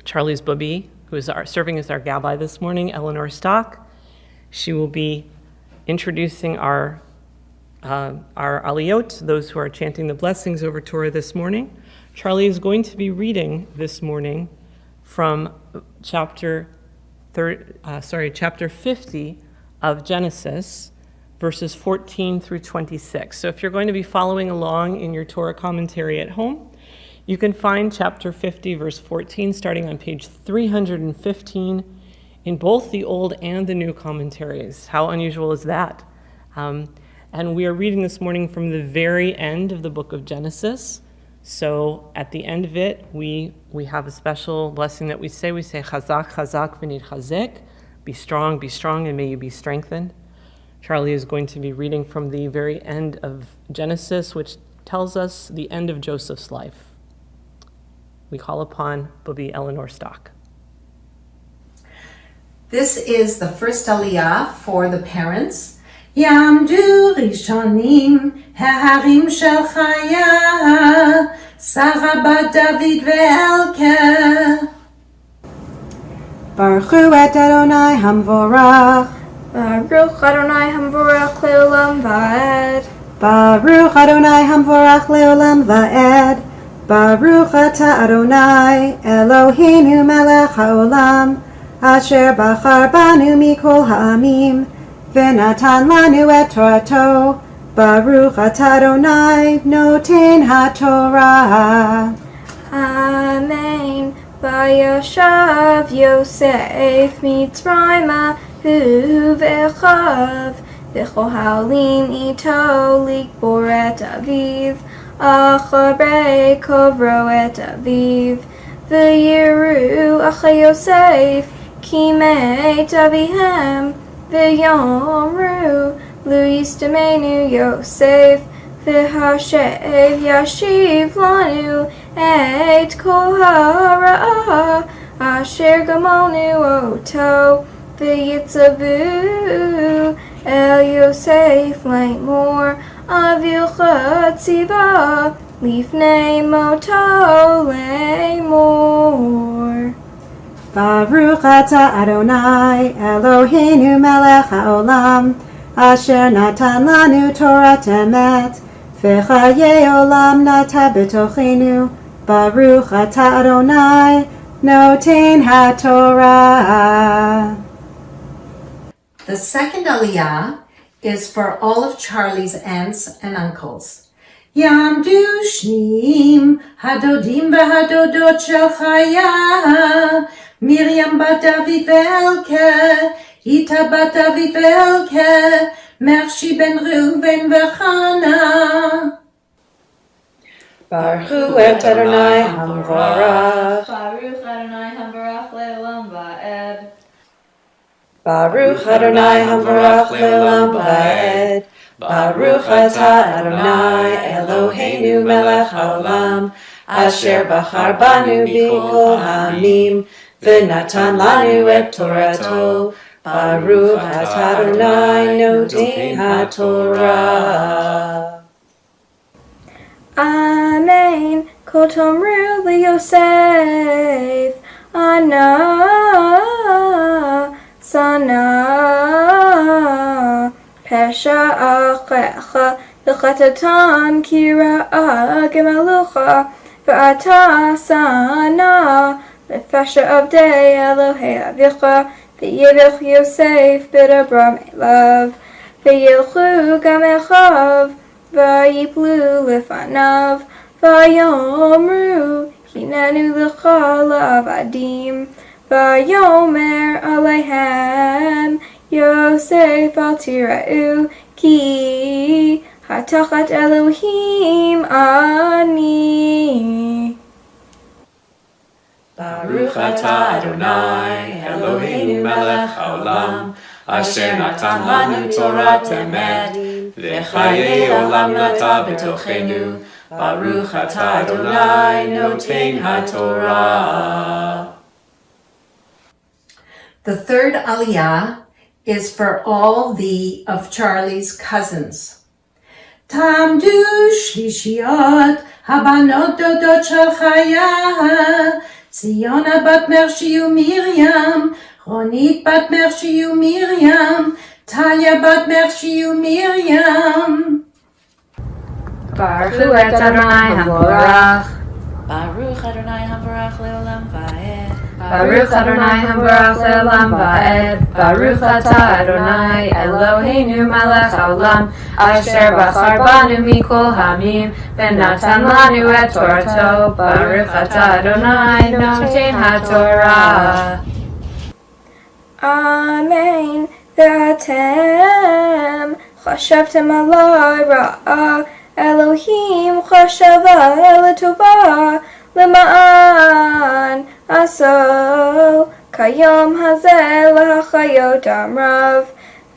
Charlie's Babi, who is serving as our Gabbai this morning, Eleanor Stock. She will be introducing our aliyot, those who are chanting the blessings over Torah this morning. Charlie is going to be reading this morning from chapter 50 of Genesis, verses 14 through 26. So if you're going to be following along in your Torah commentary at home, you can find chapter 50, verse 14, starting on page 315 in both the Old and the New commentaries. How unusual is that? And we are reading this morning from the very end of the book of Genesis. So at the end of it, we have a special blessing that we say. We say, Chazak, Chazak, v'nid chazek. Be strong, and may you be strengthened. Charlie is going to be reading from the very end of Genesis, which tells us the end of Joseph's life. We call upon Bobby Eleanor Stock. This is the first aliyah for the parents. Yamdu rishonim ha'harim shel Chaya, Sarah bat David ve'elke. Baruch hu et Adonai Hamvorach. Baruch Adonai Hamvorach Leolam Va'ed. Baruch Adonai Hamvorach Leolam Va'ed. Baruch Ata Adonai Eloheinu melech haolam, asher bachar banu mikol ha'amim, v'natan lanu et Torato. Baruch Ata Adonai noten haTorah. Amen. Vayashav Yosef Mitzrayma hu ve'chav, v'chol ha'olim ito likbor et aviv, acharei kovro et aviv, v'yiru achei Yosef ki met avihem, v'yomru lu yistamenu Yosef, v'hashev yashiv lanu et kol ha'ra'ah asher gamonu oto, v'yitzavu el Yosef laimor avilcha tziva lifnei moto laimor. Baruch Ata Adonai Eloheinu melech haolam, asher natan lanu Torat emet, v'chayei olam nata b'tochenu. Baruch Ata Adonai noten haTorah. The second aliyah is for all of Charlie's aunts and uncles. Yamdu shnim hadodim v'hadodot shel Chaya, Miriam bat David ve'elke, Ita bat David ve'elke, Mershi ben Reuven v'Chana. Baruch hu et Adonai Hamvorach. Baruch Adonai Hamvorach Leolam Va'ed. Baruch Adonai Hamvorach Leolam Va'ed. Baruch Ata Adonai Eloheinu melech haolam, asher bachar banu mikol ha'amim, v'natan lanu et Torato. Baruch Ata Adonai noten haTorah. Amen. Kol tomru liYosef ana sana pesha achecha v'chatatam kira'a gemalucha v'ata sana v'fasha avdei Elohei avicha v'yivich Yosef b'dabra me'lav v'yilchu gam echav vayiplu lefanav vayomru hinenu lecha la'avadim vayomer aleihem Yosef al tira'u ki hatachat Elohim ani. Baruch Ata Adonai Eloheinu melech haolam, asher natan lanu Torat emet, v'chayei olam nata b'tochenu. Baruch Ata Adonai noten haTorah. The third aliyah is for all of Charlie's cousins. Tamdu shlishiot habanot dodot shel Chaya, Tziona bat Mershi u'Miriam, Ronit bat Mershi u'Miriam, Talia bat Mershi u'Miriam. Baruch hu et Adonai Hamvorach. Baruch Adonai Hamvorach Leolam Va'ed. Baruch Adonai Hamvorach Leolam Va'ed. Baruch Ata Adonai Eloheinu melech haolam, asher bachar banu mikol ha'amim, v'natan lanu et Torato. Baruch Ata Adonai noten haTorah. Amen. Ve'atem chashavtem alai ra'a Elohim Elohim chashava letova למען עשו כיום הזה להחיות עם רב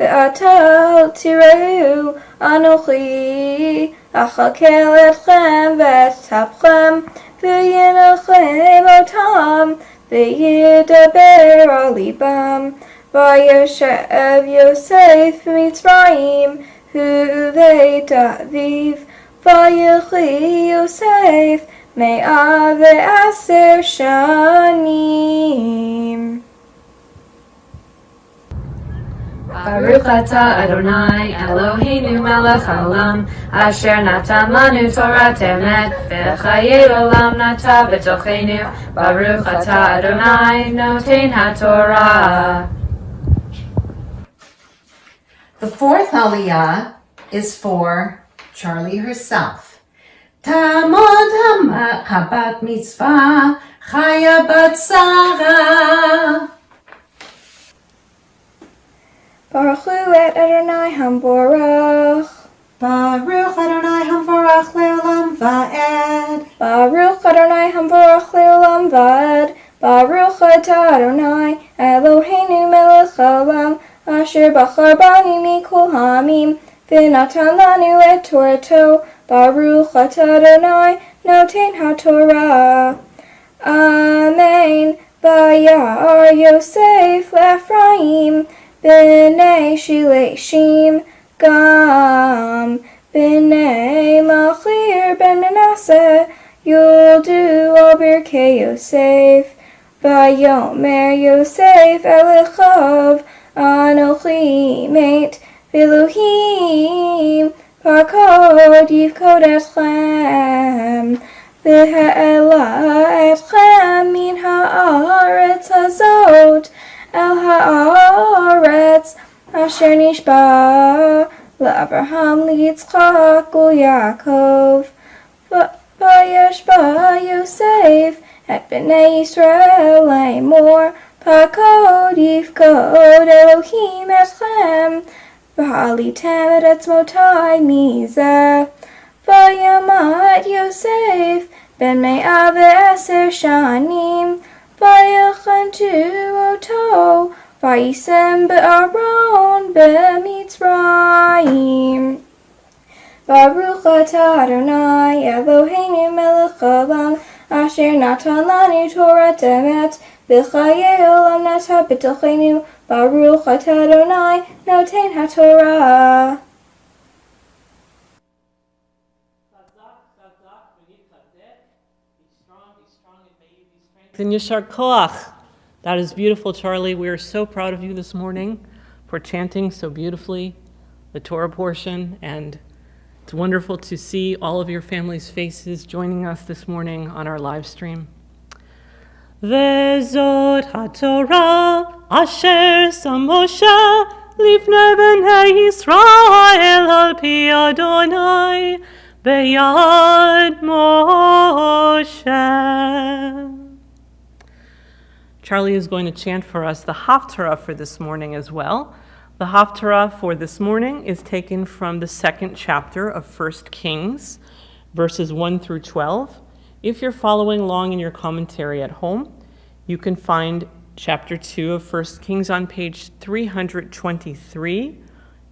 ואתה תראו אנוכי אכלכל אתכם ואת אפכם וינחם אותם וידבר על ליבם וישב יוסף במצרים הוא בית אביו ויחי יוסף 110 שנים. Baruch atah Adonai Eloheinu melech haolam asher natan lanu Torah emet v'chayei olam nata b'tochenu Baruch atah Adonai noten haTorah. The fourth Aliyah is for Charlie herself. Tamod habat mitzvah chaya bat Sarah. Baruch et Adonai hamvorach. Baruch Adonai hamvorach leolam va'ed. Baruch Adonai hamvorach leolam va'ed. Baruch atah Adonai Eloheinu melech haolam asher bachar banu mikol hamim v'natan lanu et Torato. Baruch atah Adonai noten haTorah. Amen. Vayar Yosef le'Ephraim b'nei Shilashim gam b'nei Machir ben Manasseh yoldu al birkei Yosef. Vayomer Yosef el Echav Anochi מת ואלוהים פקוד יפקוד אתכם והעלה אתכם מן הארץ הזאת אל הארץ אשר נשבע לאברהם ליצחק וליעקב וישבע יוסף את בני ישראל לאמור פקוד יפקוד אלוהים אתכם ועליתם את עצמותי מזה וימת יוסף בן 110 שנים ויחנתו אותו וישם בארון במצרים. ברוך אתה אדוני אלוהינו מלך העולם אשר נתן לנו תורת אמת וחיי עולם נטע בתוכנו. ברוך אתה אדוני נותן התורה. And Yashar Koach. That is beautiful, Charlie. We are so proud of you this morning for chanting so beautifully the Torah portion, and it's wonderful to see all of your family's faces joining us this morning on our live stream. Vezot HaTorah asher sam Moshe lifnei bnei Yisrael al pi Adonai beyad Moshe. Charlie is going to chant for us the Haftarah for this morning as well. The Haftarah for this morning is taken from the second chapter of 1 Kings, verses 1 through 12. If you're following along in your commentary at home, you can find chapter 2 of 1 Kings on page 323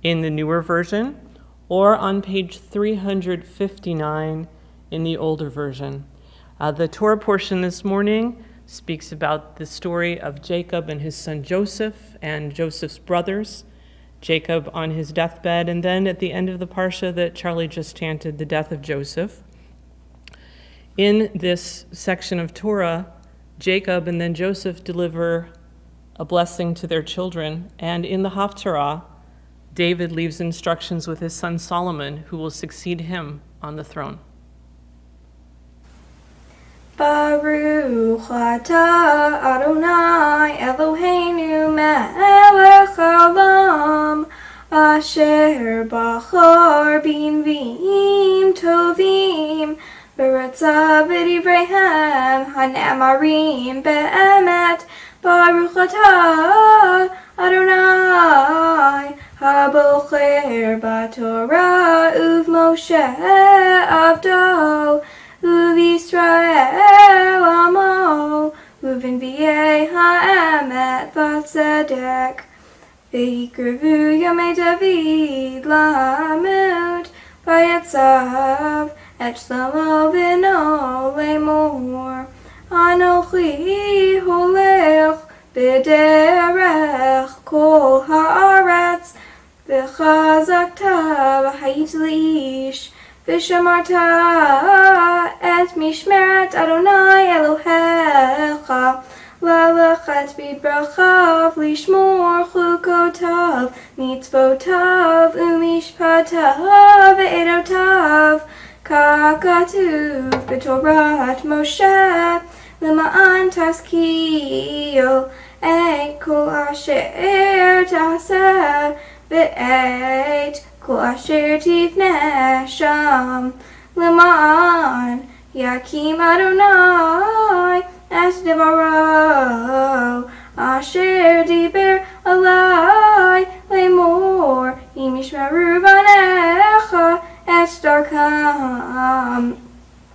in the newer version, or on page 359 in the older version. The Torah portion this morning speaks about the story of Jacob and his son Joseph and Joseph's brothers, Jacob on his deathbed, and then at the end of the parsha that Charlie just chanted, the death of Joseph. In this section of Torah, Jacob and then Joseph deliver a blessing to their children, and in the Haftarah, David leaves instructions with his son Solomon, who will succeed him on the throne. Baruch atah Adonai Eloheinu melech haolam asher bachar b'nviim tovim v'ratza b'divreihem hanemarim be'emet. Baruch atah Adonai Habocher b'Torah uv'Moshe avdo uv'Yisrael amo uv'Nvi'ei ha'emet v'tzedek v'yikrevu Yomei David lamud v'yatzav et Shlomo b'no lemor Anochi holech b'derech kol haaretz v'chazakta v'hayit li'ish v'shamarta et mishmeret Adonai Elohecha la'lechet b'brachav lishmor chukotav mitzvotav u'mishpatav ve'edotav ka'katuv b'Torat Moshe L'ma'an taskil et kol asher taseh ve'et kol asher tifneh sham L'ma'an yakim Adonai et devaro asher diber alai lemor im yishmeru banecha et darkam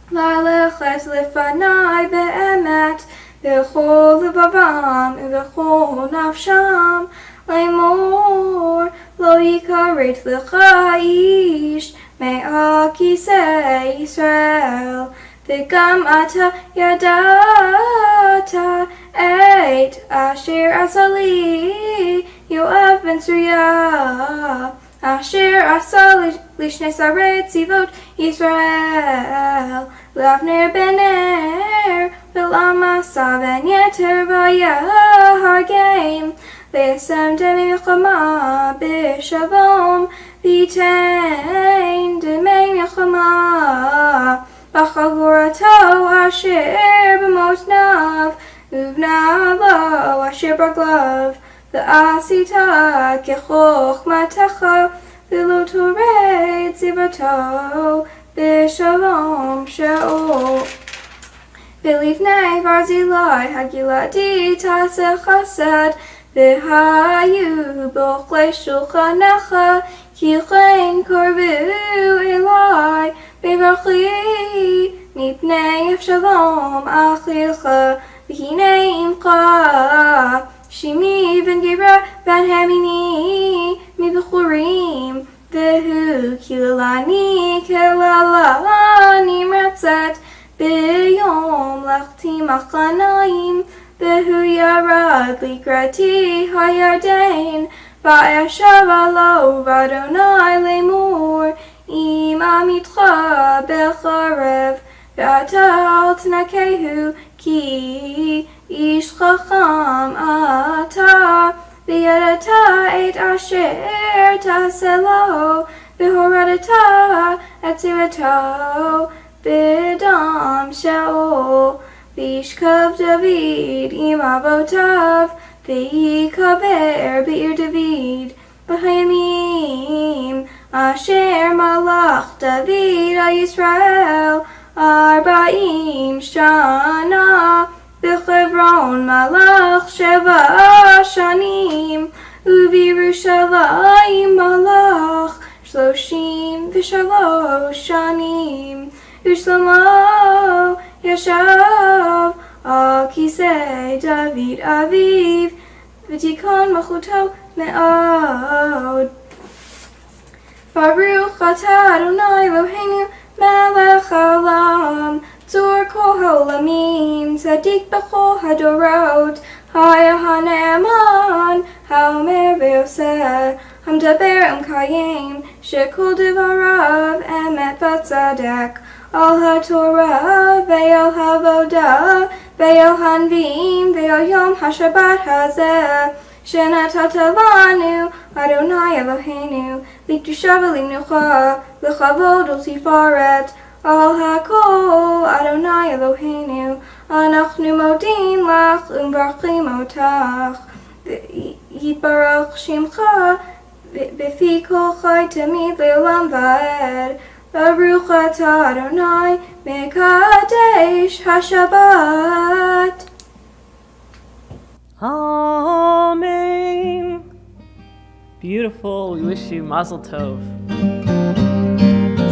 La'lechet lefanai be'emet v'chol lebavam v'chol nafsham lemor lo yikaret lecha ish me'al kisei Yisrael v'gam ata yadata et asher asali Yoav ben Tzruya Asher asa lishne sarei tzivot Yisrael L'Avner ben Ner V'lamasa ben Yeter v'yahargeim V'yasem demei milchama b'shalom V'yitein demei milchama B'chagurato asher b'motnav Uvnalo asher b'raglav V'asita kechochmatecha v'lo torei tzivato b'shalom she'ol V'livnei barzilai hagiladi taseh chesed v'hayu b'ochlei shulchanecha kichen korvu elai v'varchi mipnei Avshalom achilcha v'hinei imcha Shimi ben Gera ben Hamini mi b'churim Vehu kilalani kilalani mretzet B'yom lachti machanayim Vehu yarad likrati hayardain V'ayashav alo v'Adonai lemur Im amitcha b'charev V'ata al tnakehu ki Ish chacham ata v'yadata et asher taselo v'horadata et zirato b'dam she'ol v'yishkav David im avotav v'yikaber b'ir David b'hayamim asher malach David al Yisrael arba'im shana B'chevron malach sheva shanim U'v'Yerushalayim malach shloshim v'shalosh shanim U'shlomo yashav al kisei David aviv V'tikon malchuto me'od Baruch atah Adonai Eloheinu melech haolam Tzur kol ha'olamim, tzadik b'chol hadorot, haya ha'ne'eman, ha'omer v'yoseh, hamdaber kayim, shekol devarav, emet v'tzadek, al ha'torah, ve'al ha'avodah, ve'al hanvim, ve'al yom ha'shabbat hazeh, shenatata lanu, Adonai Eloheinu, likdusha v'limnucha, l'chavod u'tifaret, Al hakol Adonai Eloheinu, anachnu modim lach u'mbrachim otach. Yitbarach shimcha b'fi kol chai tamid le'olam va'ed. Baruch atah Adonai mekadesh haShabbat. Amen. Beautiful. We wish you Mazel Tov.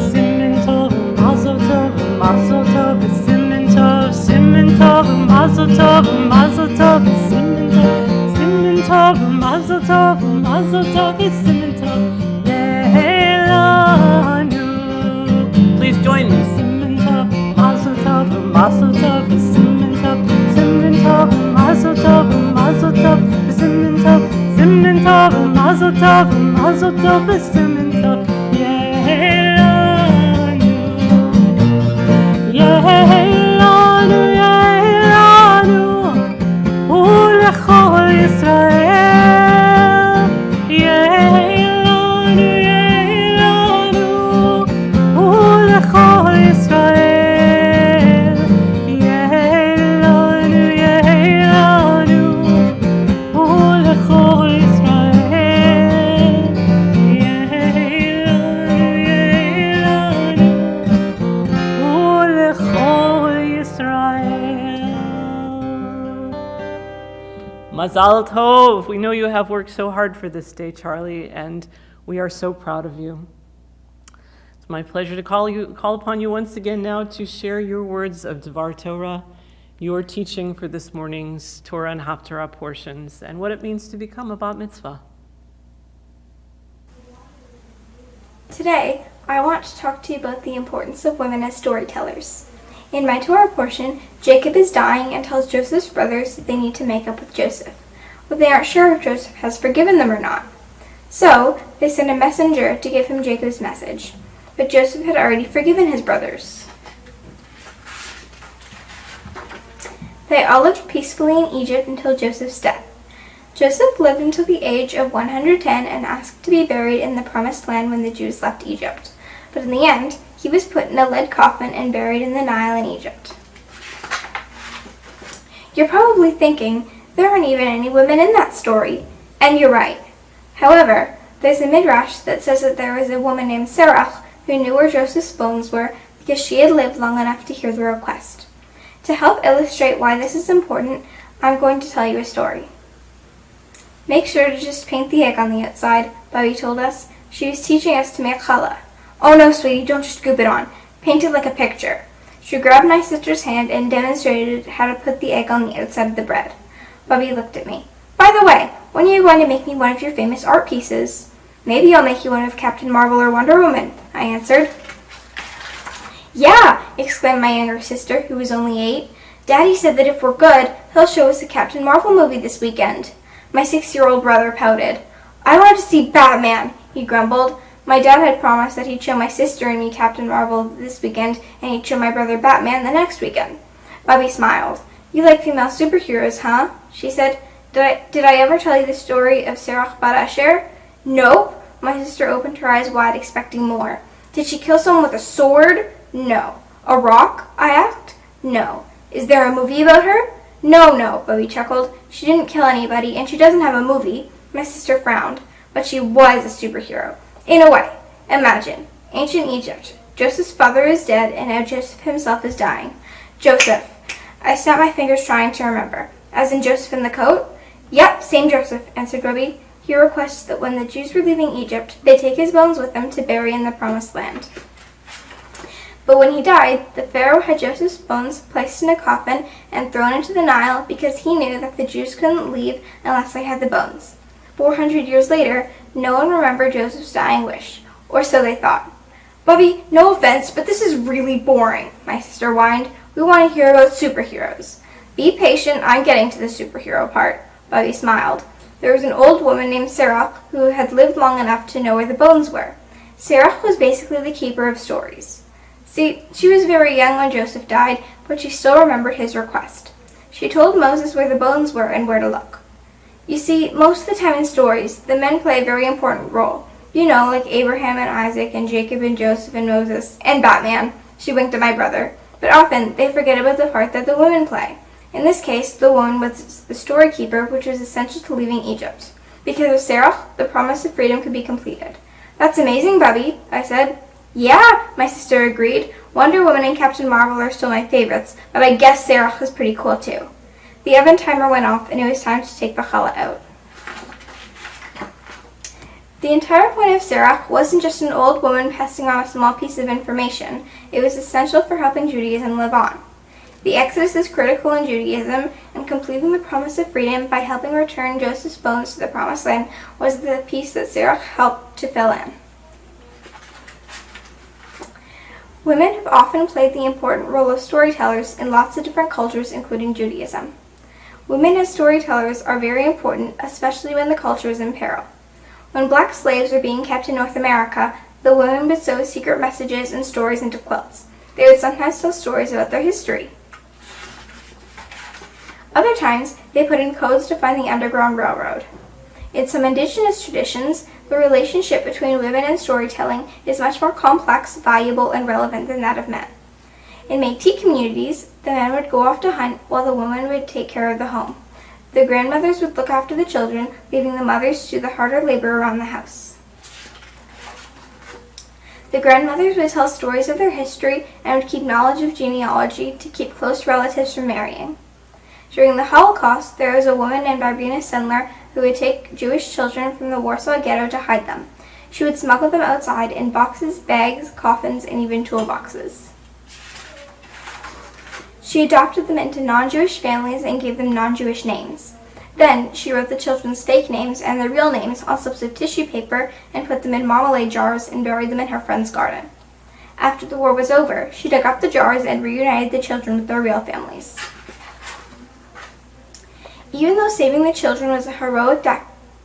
Simen Tov, Mazel Tov, Mazel Tov, Simen Tov, Simen Tov, Mazel Tov, Mazel Tov, Simen Tov, Simen Tov, Mazel Tov, Mazel Tov, Simen Tov, Yehelanu. Please join me. Simen Tov, Mazel Tov, Mazel Tov, Simen Tov, Simen Tov, Mazel Tov, Mazel Tov, Simen Tov, Simen Tov, Mazel Tov, Mazel Tov, Simen Tov, Yehelanu, Yehelanu, Yehelanu, Ulechol Yisrael, Yehelanu, Yehelanu, Ulechol Yisrael, Yehelanu, Yehelanu, Ulechol Yisrael, Yehelanu, Yehelanu, Ulechol Yisrael. Mazal Tov. We know you have worked so hard for this day, Charlie, and we are so proud of you. It's my pleasure to call upon you once again now to share your words of Dvar Torah, your teaching for this morning's Torah and Haftarah portions, and what it means to become a bat mitzvah. Today, I want to talk to you about the importance of women as storytellers. In my Torah portion, Jacob is dying and tells Joseph's brothers that they need to make up with Joseph, but they aren't sure if Joseph has forgiven them or not. So, they send a messenger to give him Jacob's message, but Joseph had already forgiven his brothers. They all lived peacefully in Egypt until Joseph's death. Joseph lived until the age of 110 and asked to be buried in the Promised Land when the Jews left Egypt. But in the end, he was put in a lead coffin and buried in the Nile in Egypt. You're probably thinking, there aren't even any women in that story. And you're right. However, there's a midrash that says that there was a woman named Sarah who knew where Joseph's bones were because she had lived long enough to hear the request. To help illustrate why this is important, I'm going to tell you a story. Make sure to just paint the egg on the outside, Bobby told us. She was teaching us to make challah. Oh no, sweetie, don't just goop it on. Paint it like a picture. She grabbed my sister's hand and demonstrated how to put the egg on the outside of the bread. Bobby looked at me. By the way, when are you going to make me one of your famous art pieces? Maybe I'll make you one of Captain Marvel or Wonder Woman, I answered. Yeah, exclaimed my younger sister, who was only 8. Daddy said that if we're good, he'll show us a Captain Marvel movie this weekend. My 6-year-old brother pouted. I want to see Batman, he grumbled. My dad had promised that he'd show my sister and me Captain Marvel this weekend, and he'd show my brother Batman the next weekend. Bobby smiled. You like female superheroes, huh? She said. Did I ever tell you the story of Serach Bat Asher? Nope. My sister opened her eyes wide, expecting more. Did she kill someone with a sword? No. A rock? I asked. No. Is there a movie about her? No, Bobby chuckled. She didn't kill anybody, and she doesn't have a movie. My sister frowned. But she was a superhero. In a way. Imagine. Ancient Egypt. Joseph's father is dead, and now Joseph himself is dying. Joseph. I snapped my fingers trying to remember. As in Joseph in the coat? Yep, same Joseph, answered Robbie. He requests that when the Jews were leaving Egypt, they take his bones with them to bury in the Promised Land. But when he died, the Pharaoh had Joseph's bones placed in a coffin and thrown into the Nile because he knew that the Jews couldn't leave unless they had the bones. 400 years later, no one remembered Joseph's dying wish, or so they thought. Bubby, no offense, but this is really boring, my sister whined. We want to hear about superheroes. Be patient, I'm getting to the superhero part. Bubby smiled. There was an old woman named Sarah who had lived long enough to know where the bones were. Sarah was basically the keeper of stories. See, she was very young when Joseph died, but she still remembered his request. She told Moses where the bones were and where to look. You see, most of the time in stories, the men play a very important role. You know, like Abraham and Isaac and Jacob and Joseph and Moses and Batman. She winked at my brother. But often, they forget about the part that the women play. In this case, the woman was the story keeper, which was essential to leaving Egypt. Because of Sarah, the promise of freedom could be completed. That's amazing, Bubby, I said. Yeah, my sister agreed. Wonder Woman and Captain Marvel are still my favorites, but I guess Sarah was pretty cool too. The oven timer went off, and it was time to take the challah out. The entire point of Sirach wasn't just an old woman passing on a small piece of information. It was essential for helping Judaism live on. The Exodus is critical in Judaism, and completing the promise of freedom by helping return Joseph's bones to the Promised Land was the piece that Sirach helped to fill in. Women have often played the important role of storytellers in lots of different cultures, including Judaism. Women as storytellers are very important, especially when the culture is in peril. When black slaves were being kept in North America, the women would sew secret messages and stories into quilts. They would sometimes tell stories about their history. Other times, they put in codes to find the Underground Railroad. In some indigenous traditions, the relationship between women and storytelling is much more complex, valuable, and relevant than that of men. In Métis communities, the men would go off to hunt while the women would take care of the home. The grandmothers would look after the children, leaving the mothers to do the harder labor around the house. The grandmothers would tell stories of their history and would keep knowledge of genealogy to keep close relatives from marrying. During the Holocaust, there was a woman named Irina Sendler who would take Jewish children from the Warsaw Ghetto to hide them. She would smuggle them outside in boxes, bags, coffins, and even toolboxes. She adopted them into non-Jewish families and gave them non-Jewish names. Then, she wrote the children's fake names and their real names on slips of tissue paper and put them in marmalade jars and buried them in her friend's garden. After the war was over, she dug up the jars and reunited the children with their real families. Even though saving the children was a heroic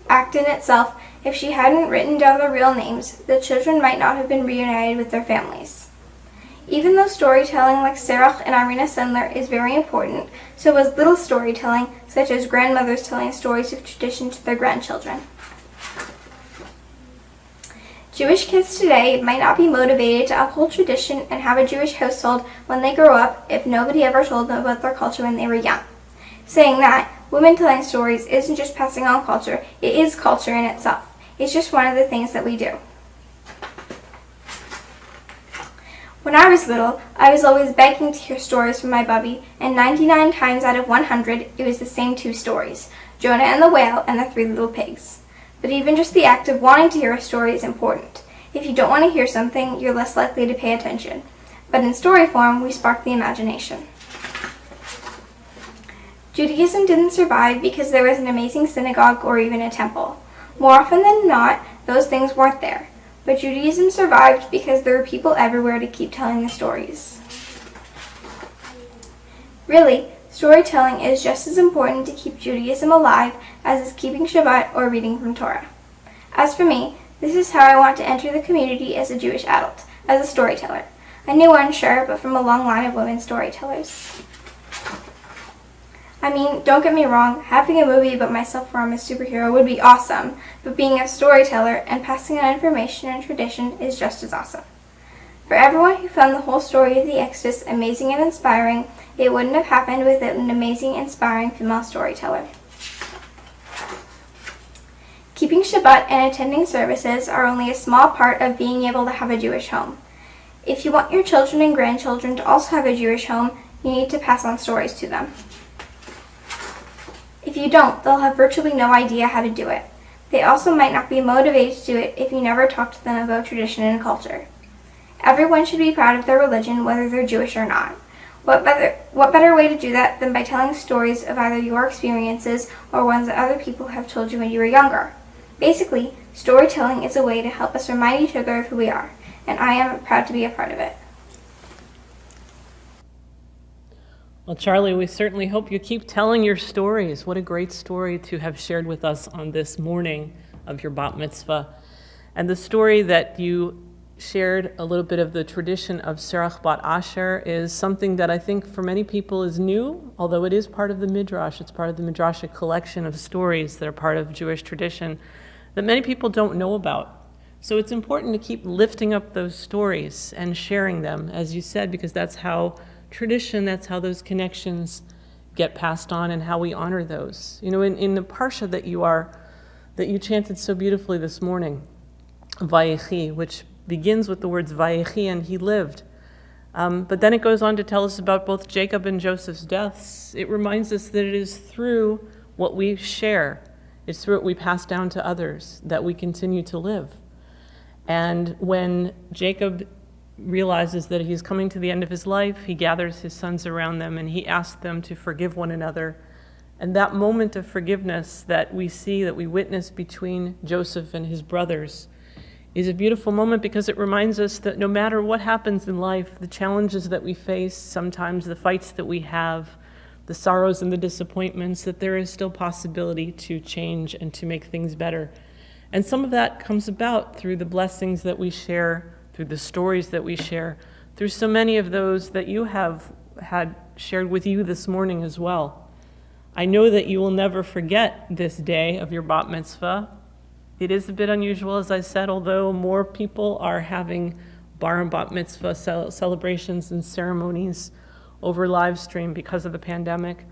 act in itself, if she hadn't written down their real names, the children might not have been reunited with their families. Even though storytelling like Sirach and Irina Sendler is very important, so was little storytelling, such as grandmothers telling stories of tradition to their grandchildren. Jewish kids today might not be motivated to uphold tradition and have a Jewish household when they grow up if nobody ever told them about their culture when they were young. Saying that, women telling stories isn't just passing on culture, it is culture in itself. It's just one of the things that we do. When I was little, I was always begging to hear stories from my bubby, and 99 times out of 100, it was the same two stories, Jonah and the whale and the three little pigs. But even just the act of wanting to hear a story is important. If you don't want to hear something, you're less likely to pay attention. But in story form, we spark the imagination. Judaism didn't survive because there was an amazing synagogue or even a temple. More often than not, those things weren't there. But Judaism survived because there were people everywhere to keep telling the stories. Really, storytelling is just as important to keep Judaism alive as is keeping Shabbat or reading from Torah. As for me, this is how I want to enter the community as a Jewish adult, as a storyteller. A new one, sure, but from a long line of women storytellers. I mean, don't get me wrong, having a movie about myself where I'm a superhero would be awesome, but being a storyteller and passing on information and tradition is just as awesome. For everyone who found the whole story of the Exodus amazing and inspiring, it wouldn't have happened without an amazing, inspiring female storyteller. Keeping Shabbat and attending services are only a small part of being able to have a Jewish home. If you want your children and grandchildren to also have a Jewish home, you need to pass on stories to them. If you don't, they'll have virtually no idea how to do it. They also might not be motivated to do it if you never talk to them about tradition and culture. Everyone should be proud of their religion, whether they're Jewish or not. What better way to do that than by telling stories of either your experiences or ones that other people have told you when you were younger? Basically, storytelling is a way to help us remind each other of who we are, and I am proud to be a part of it. Well, Charlie, we certainly hope you keep telling your stories. What a great story to have shared with us on this morning of your bat mitzvah. And the story that you shared, a little bit of the tradition of Serach bat Asher, is something that I think for many people is new, although it is part of the Midrash. It's part of the Midrashic collection of stories that are part of Jewish tradition that many people don't know about. So it's important to keep lifting up those stories and sharing them, as you said, because that's how tradition, that's how those connections get passed on and how we honor those. You know, in the parsha that you chanted so beautifully this morning, Vayechi, which begins with the words Vayechi, and he lived. But then it goes on to tell us about both Jacob and Joseph's deaths. It reminds us that it is through what we share. It's through it we pass down to others that we continue to live. And when Jacob realizes that he's coming to the end of his life, he gathers his sons around them and he asks them to forgive one another. And that moment of forgiveness that we see, that we witness between Joseph and his brothers, is a beautiful moment because it reminds us that no matter what happens in life, the challenges that we face, sometimes the fights that we have, the sorrows and the disappointments, that there is still possibility to change and to make things better. And some of that comes about through the blessings that we share, through the stories that we share, through so many of those that you have had shared with you this morning as well. I know that you will never forget this day of your bat mitzvah. It is a bit unusual, as I said, although more people are having bar and bat mitzvah celebrations and ceremonies over live stream because of the pandemic.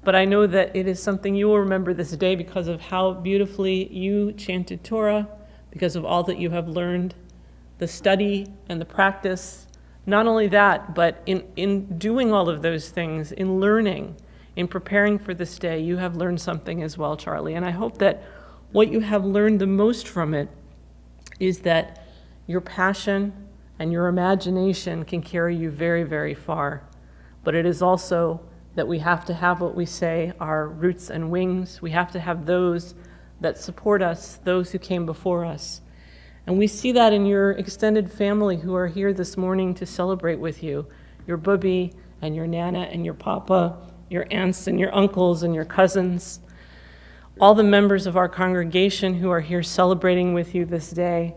But I know that it is something you will remember this day because of how beautifully you chanted Torah, because of all that you have learned, the study and the practice. Not only that, but in doing all of those things, in learning, in preparing for this day, you have learned something as well, Charlie. And I hope that what you have learned the most from it is that your passion and your imagination can carry you very, very far. But it is also that we have to have what we say are roots and wings. We have to have those that support us, those who came before us. And we see that in your extended family who are here this morning to celebrate with you, your bubby and your nana and your papa, your aunts and your uncles and your cousins, all the members of our congregation who are here celebrating with you this day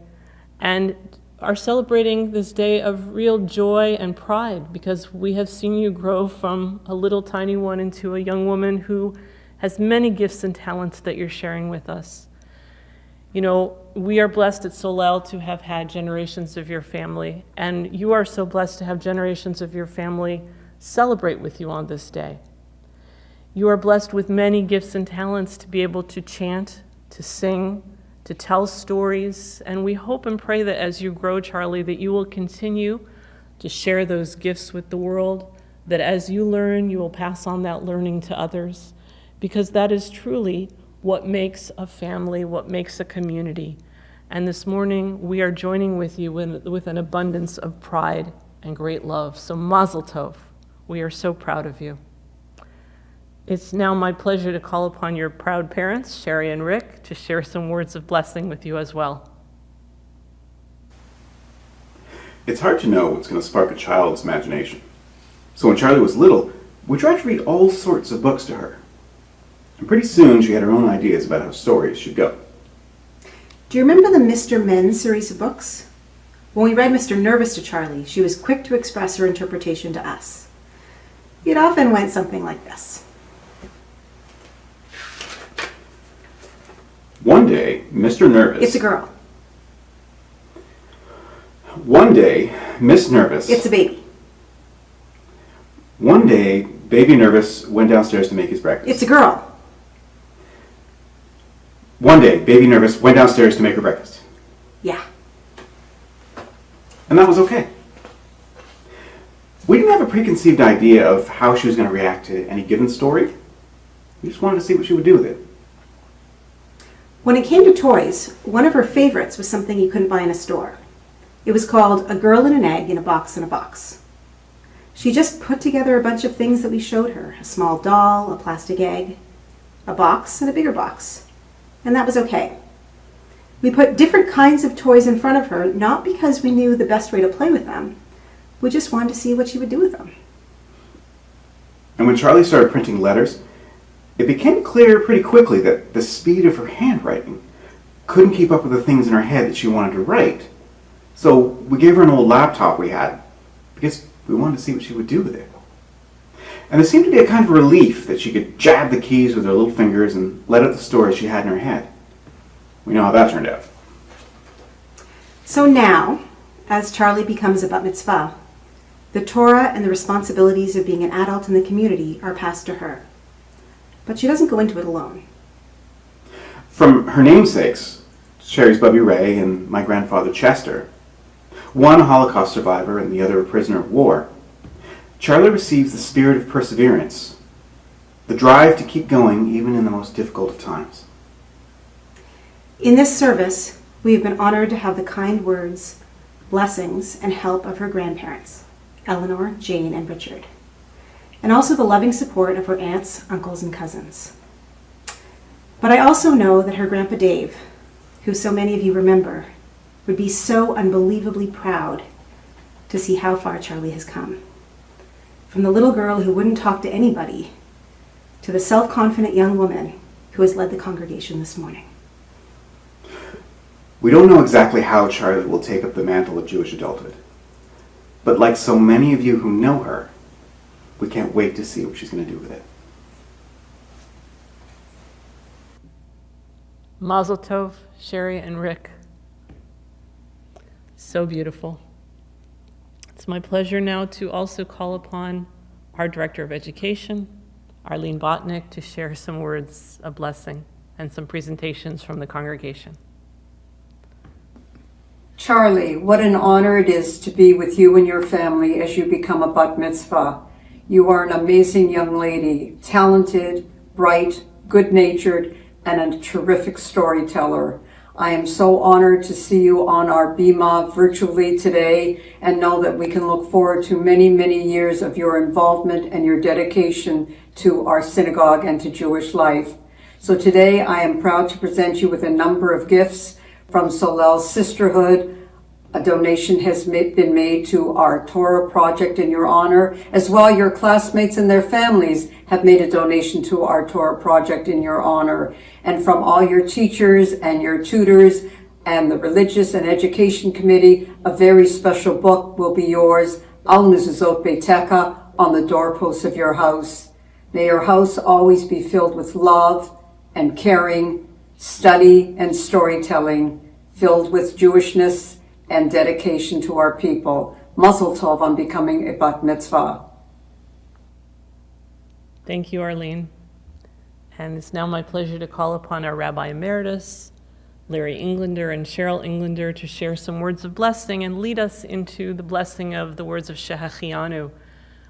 and are celebrating this day of real joy and pride because we have seen you grow from a little tiny one into a young woman who has many gifts and talents that you're sharing with us. You know, we are blessed at Solel to have had generations of your family, and you are so blessed to have generations of your family celebrate with you on this day. You are blessed with many gifts and talents to be able to chant, to sing, to tell stories, and we hope and pray that as you grow, Charlie, that you will continue to share those gifts with the world, that as you learn, you will pass on that learning to others, because that is truly what makes a family, what makes a community. And this morning, we are joining with you with an abundance of pride and great love. So Mazel Tov, we are so proud of you. It's now my pleasure to call upon your proud parents, Sherry and Rick, to share some words of blessing with you as well. It's hard to know what's going to spark a child's imagination. So when Charlie was little, we tried to read all sorts of books to her. And pretty soon she had her own ideas about how stories should go. Do you remember the Mr. Men series of books? When we read Mr. Nervous to Charlie, she was quick to express her interpretation to us. It often went something like this. One day, Mr. Nervous... It's a girl. One day, Miss Nervous... It's a baby. One day, Baby Nervous went downstairs to make his breakfast. It's a girl. One day, Baby Nervous went downstairs to make her breakfast. Yeah. And that was okay. We didn't have a preconceived idea of how she was going to react to any given story. We just wanted to see what she would do with it. When it came to toys, one of her favorites was something you couldn't buy in a store. It was called A Girl and an Egg in a Box in a Box. She just put together a bunch of things that we showed her. A small doll, a plastic egg, a box, and a bigger box. And that was okay. We put different kinds of toys in front of her, not because we knew the best way to play with them. We just wanted to see what she would do with them. And when Charlie started printing letters, it became clear pretty quickly that the speed of her handwriting couldn't keep up with the things in her head that she wanted to write. So we gave her an old laptop we had because we wanted to see what she would do with it. And there seemed to be a kind of relief that she could jab the keys with her little fingers and let out the stories she had in her head. We know how that turned out. So now, as Charlie becomes a bat mitzvah, the Torah and the responsibilities of being an adult in the community are passed to her. But she doesn't go into it alone. From her namesakes, Sherry's Bubby Ray and my grandfather Chester, one a Holocaust survivor and the other a prisoner of war, Charlie receives the spirit of perseverance, the drive to keep going even in the most difficult of times. In this service, we have been honored to have the kind words, blessings, and help of her grandparents, Eleanor, Jane, and Richard, and also the loving support of her aunts, uncles, and cousins. But I also know that her Grandpa Dave, who so many of you remember, would be so unbelievably proud to see how far Charlie has come. From the little girl who wouldn't talk to anybody to the self-confident young woman who has led the congregation this morning. We don't know exactly how Charlie will take up the mantle of Jewish adulthood. But like so many of you who know her, we can't wait to see what she's going to do with it. Mazel Tov, Sherry and Rick. So beautiful. It's my pleasure now to also call upon our Director of Education, Arlene Botnick, to share some words of blessing and some presentations from the congregation. Charlie, what an honor it is to be with you and your family as you become a bat mitzvah. You are an amazing young lady, talented, bright, good-natured, and a terrific storyteller. I am so honored to see you on our Bima virtually today and know that we can look forward to many, many years of your involvement and your dedication to our synagogue and to Jewish life. So today I am proud to present you with a number of gifts from Solel's Sisterhood. A donation has been made to our Torah project in your honor. As well, your classmates and their families have made a donation to our Torah project in your honor. And from all your teachers and your tutors and the Religious and Education Committee, a very special book will be yours, Al Mezuzot Beitecha, on the doorposts of your house. May your house always be filled with love and caring, study and storytelling, filled with Jewishness and dedication to our people. Mazel Tov on becoming a bat mitzvah. Thank you, Arlene. And it's now my pleasure to call upon our Rabbi Emeritus, Larry Englander and Cheryl Englander, to share some words of blessing and lead us into the blessing of the words of Shehachianu.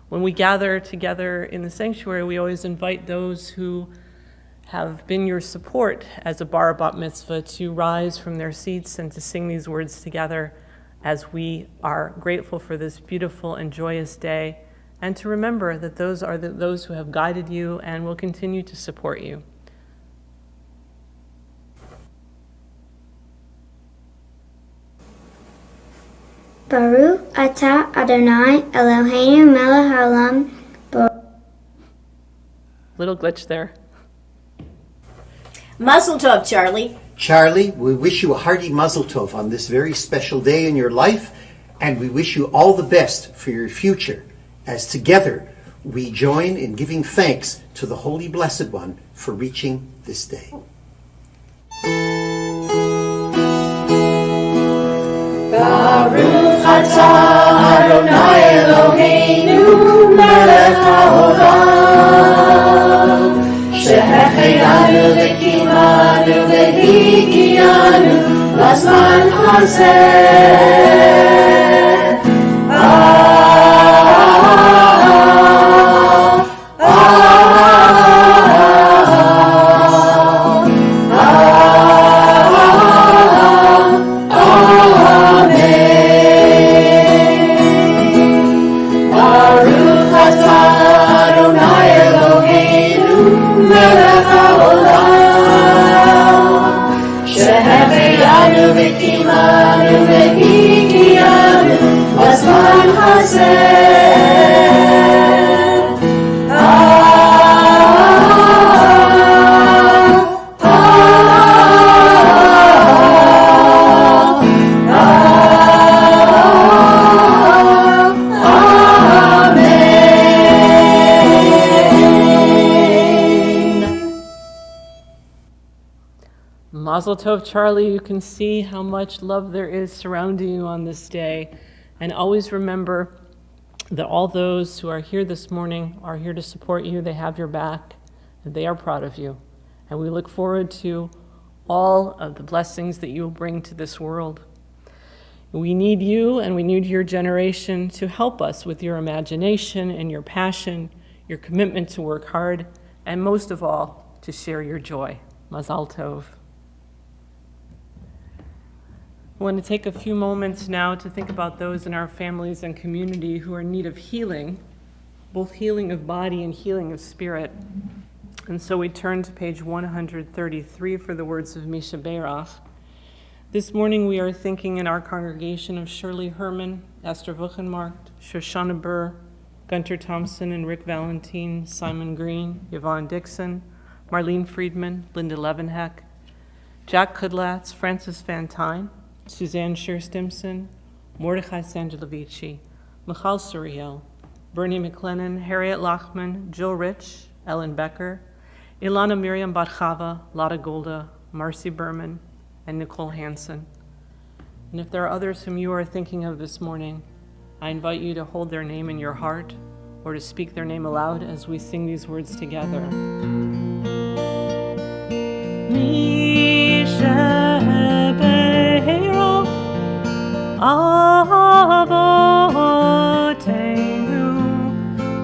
When we gather together in the sanctuary, we always invite those who have been your support as a bar bat mitzvah to rise from their seats and to sing these words together as we are grateful for this beautiful and joyous day, and to remember that those are those who have guided you and will continue to support you. Baruch atah Adonai Eloheinu melech haolam. Little glitch there. Mazel Tov, Charlie. Charlie, we wish you a hearty Mazel Tov on this very special day in your life, and we wish you all the best for your future, as together we join in giving thanks to the Holy Blessed One for reaching this day. Baruch atah Adonai Eloheinu melech haolam. Shehecheyanu v'kimanu v'hikiyanu l'zman hazeh. Mazel Tov, Charlie. You can see how much love there is surrounding you on this day. And always remember that all those who are here this morning are here to support you. They have your back, and they are proud of you. And we look forward to all of the blessings that you will bring to this world. We need you, and we need your generation to help us with your imagination and your passion, your commitment to work hard, and most of all, to share your joy. Mazal Tov. I want to take a few moments now to think about those in our families and community who are in need of healing, both healing of body and healing of spirit. And so we turn to page 133 for the words of Misha Beirach. This morning we are thinking in our congregation of Shirley Herman, Esther Wuchenmarkt, Shoshana Burr, Gunter Thompson and Rick Valentine, Simon Green, Yvonne Dixon, Marlene Friedman, Linda Levenheck, Jack Kudlatz, Francis Van Tyne, Suzanne Scher-Stimson, Mordechai Sangelovici, Michal Suriel, Bernie McLennan, Harriet Lachman, Jill Rich, Ellen Becker, Ilana Miriam Batchava, Lotta Golda, Marcy Berman, and Nicole Hansen. And if there are others whom you are thinking of this morning, I invite you to hold their name in your heart or to speak their name aloud as we sing these words together. Avotenu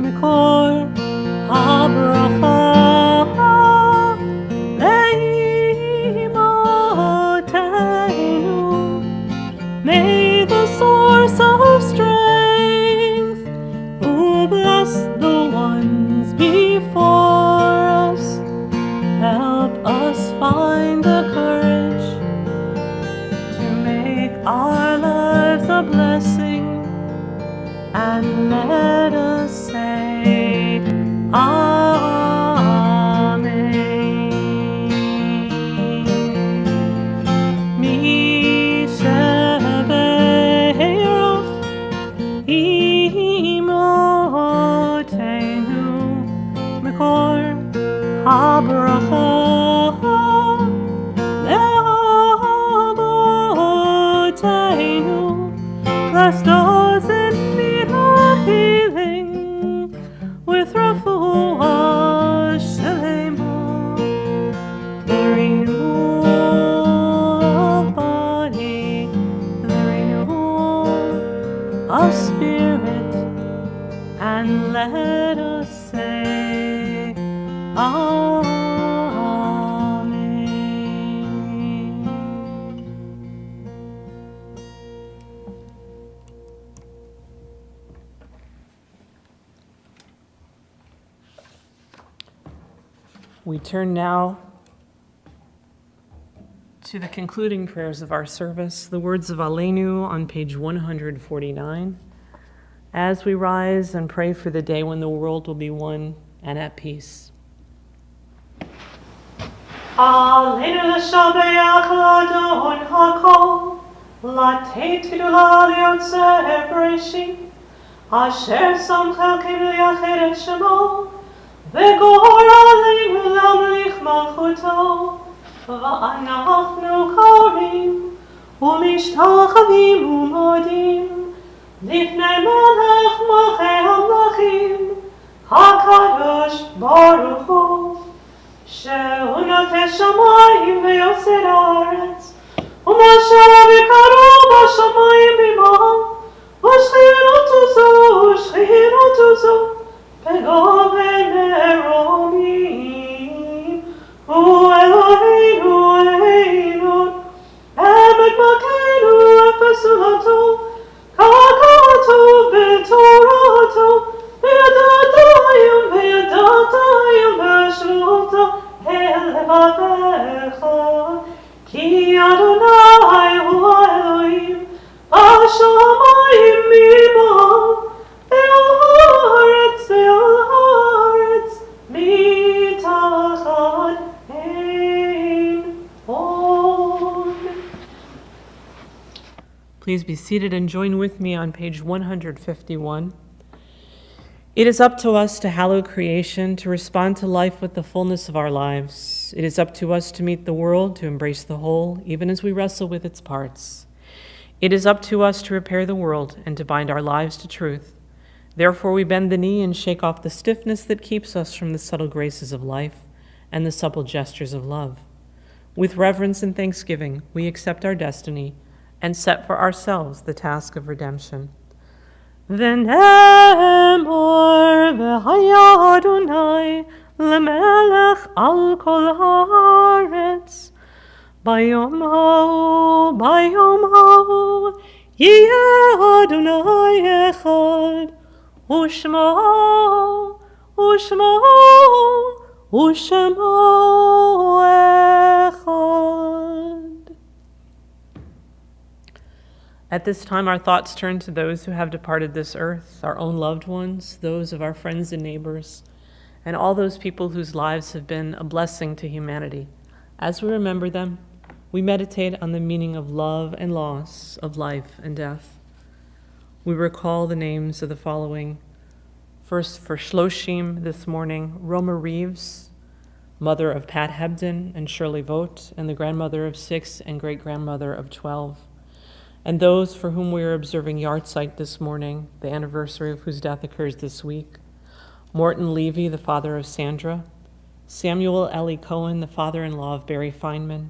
mikor habracha leimotenu. May the source of strength who bless the ones before us help us find the courage to make our lives a blessing, and let us say Amen. Mi shebeirach imotenu mikor habracha. Bless those in need of healing with refuah shelema, the renewal of body, the renewal of spirit, and let us say Amen. We turn now to the concluding prayers of our service, the words of Aleinu on page 149, as we rise and pray for the day when the world will be one and at peace. Aleinu l'shabeach l'adon hakol, latei tidula liyotzeh breshit, asher samchel kinu yached et shemo, וגור עלינו להמליך מלכותו, ואנחנו קוראים ומשתחווים ומודים לפני מלך מלכי המלכים, הקדוש ברוך הוא, שהוא נוטה שמיים ויוסר הארץ, ומשל בקרו בשמיים במעל, ושכירתו זו ושכירתו זו, בגובה מרומים, הוא אלוהינו אלוהינו, עמד מלכנו לפסולתו, כתוב בתורתו, וידעתיים וידעתיים בשלותה אל לבביך, כי אדוני הוא האלוהים, בשמיים ממעל, והארץ מתחת אין עוד. Please be seated and join with me on page 151. It is up to us to hallow creation, to respond to life with the fullness of our lives. It is up to us to meet the world, to embrace the whole, even as we wrestle with its parts. It is up to us to repair the world and to bind our lives to truth. Therefore we bend the knee and shake off the stiffness that keeps us from the subtle graces of life and the supple gestures of love. With reverence and thanksgiving, we accept our destiny and set for ourselves the task of redemption. V'ne'emor v'haya Adonai lemelech al kol haaretz bayom ha'u Ushmo, Ushmo, Ushmo Echad. At this time, our thoughts turn to those who have departed this earth, our own loved ones, those of our friends and neighbors, and all those people whose lives have been a blessing to humanity. As we remember them, we meditate on the meaning of love and loss, of life and death. We recall the names of the following. First, for Shloshim this morning, Roma Reeves, mother of Pat Hebden and Shirley Vogt, and the grandmother of 6 and great-grandmother of 12. And those for whom we are observing Yahrzeit this morning, the anniversary of whose death occurs this week. Morton Levy, the father of Sandra. Samuel Ellie Cohen, the father-in-law of Barry Feynman.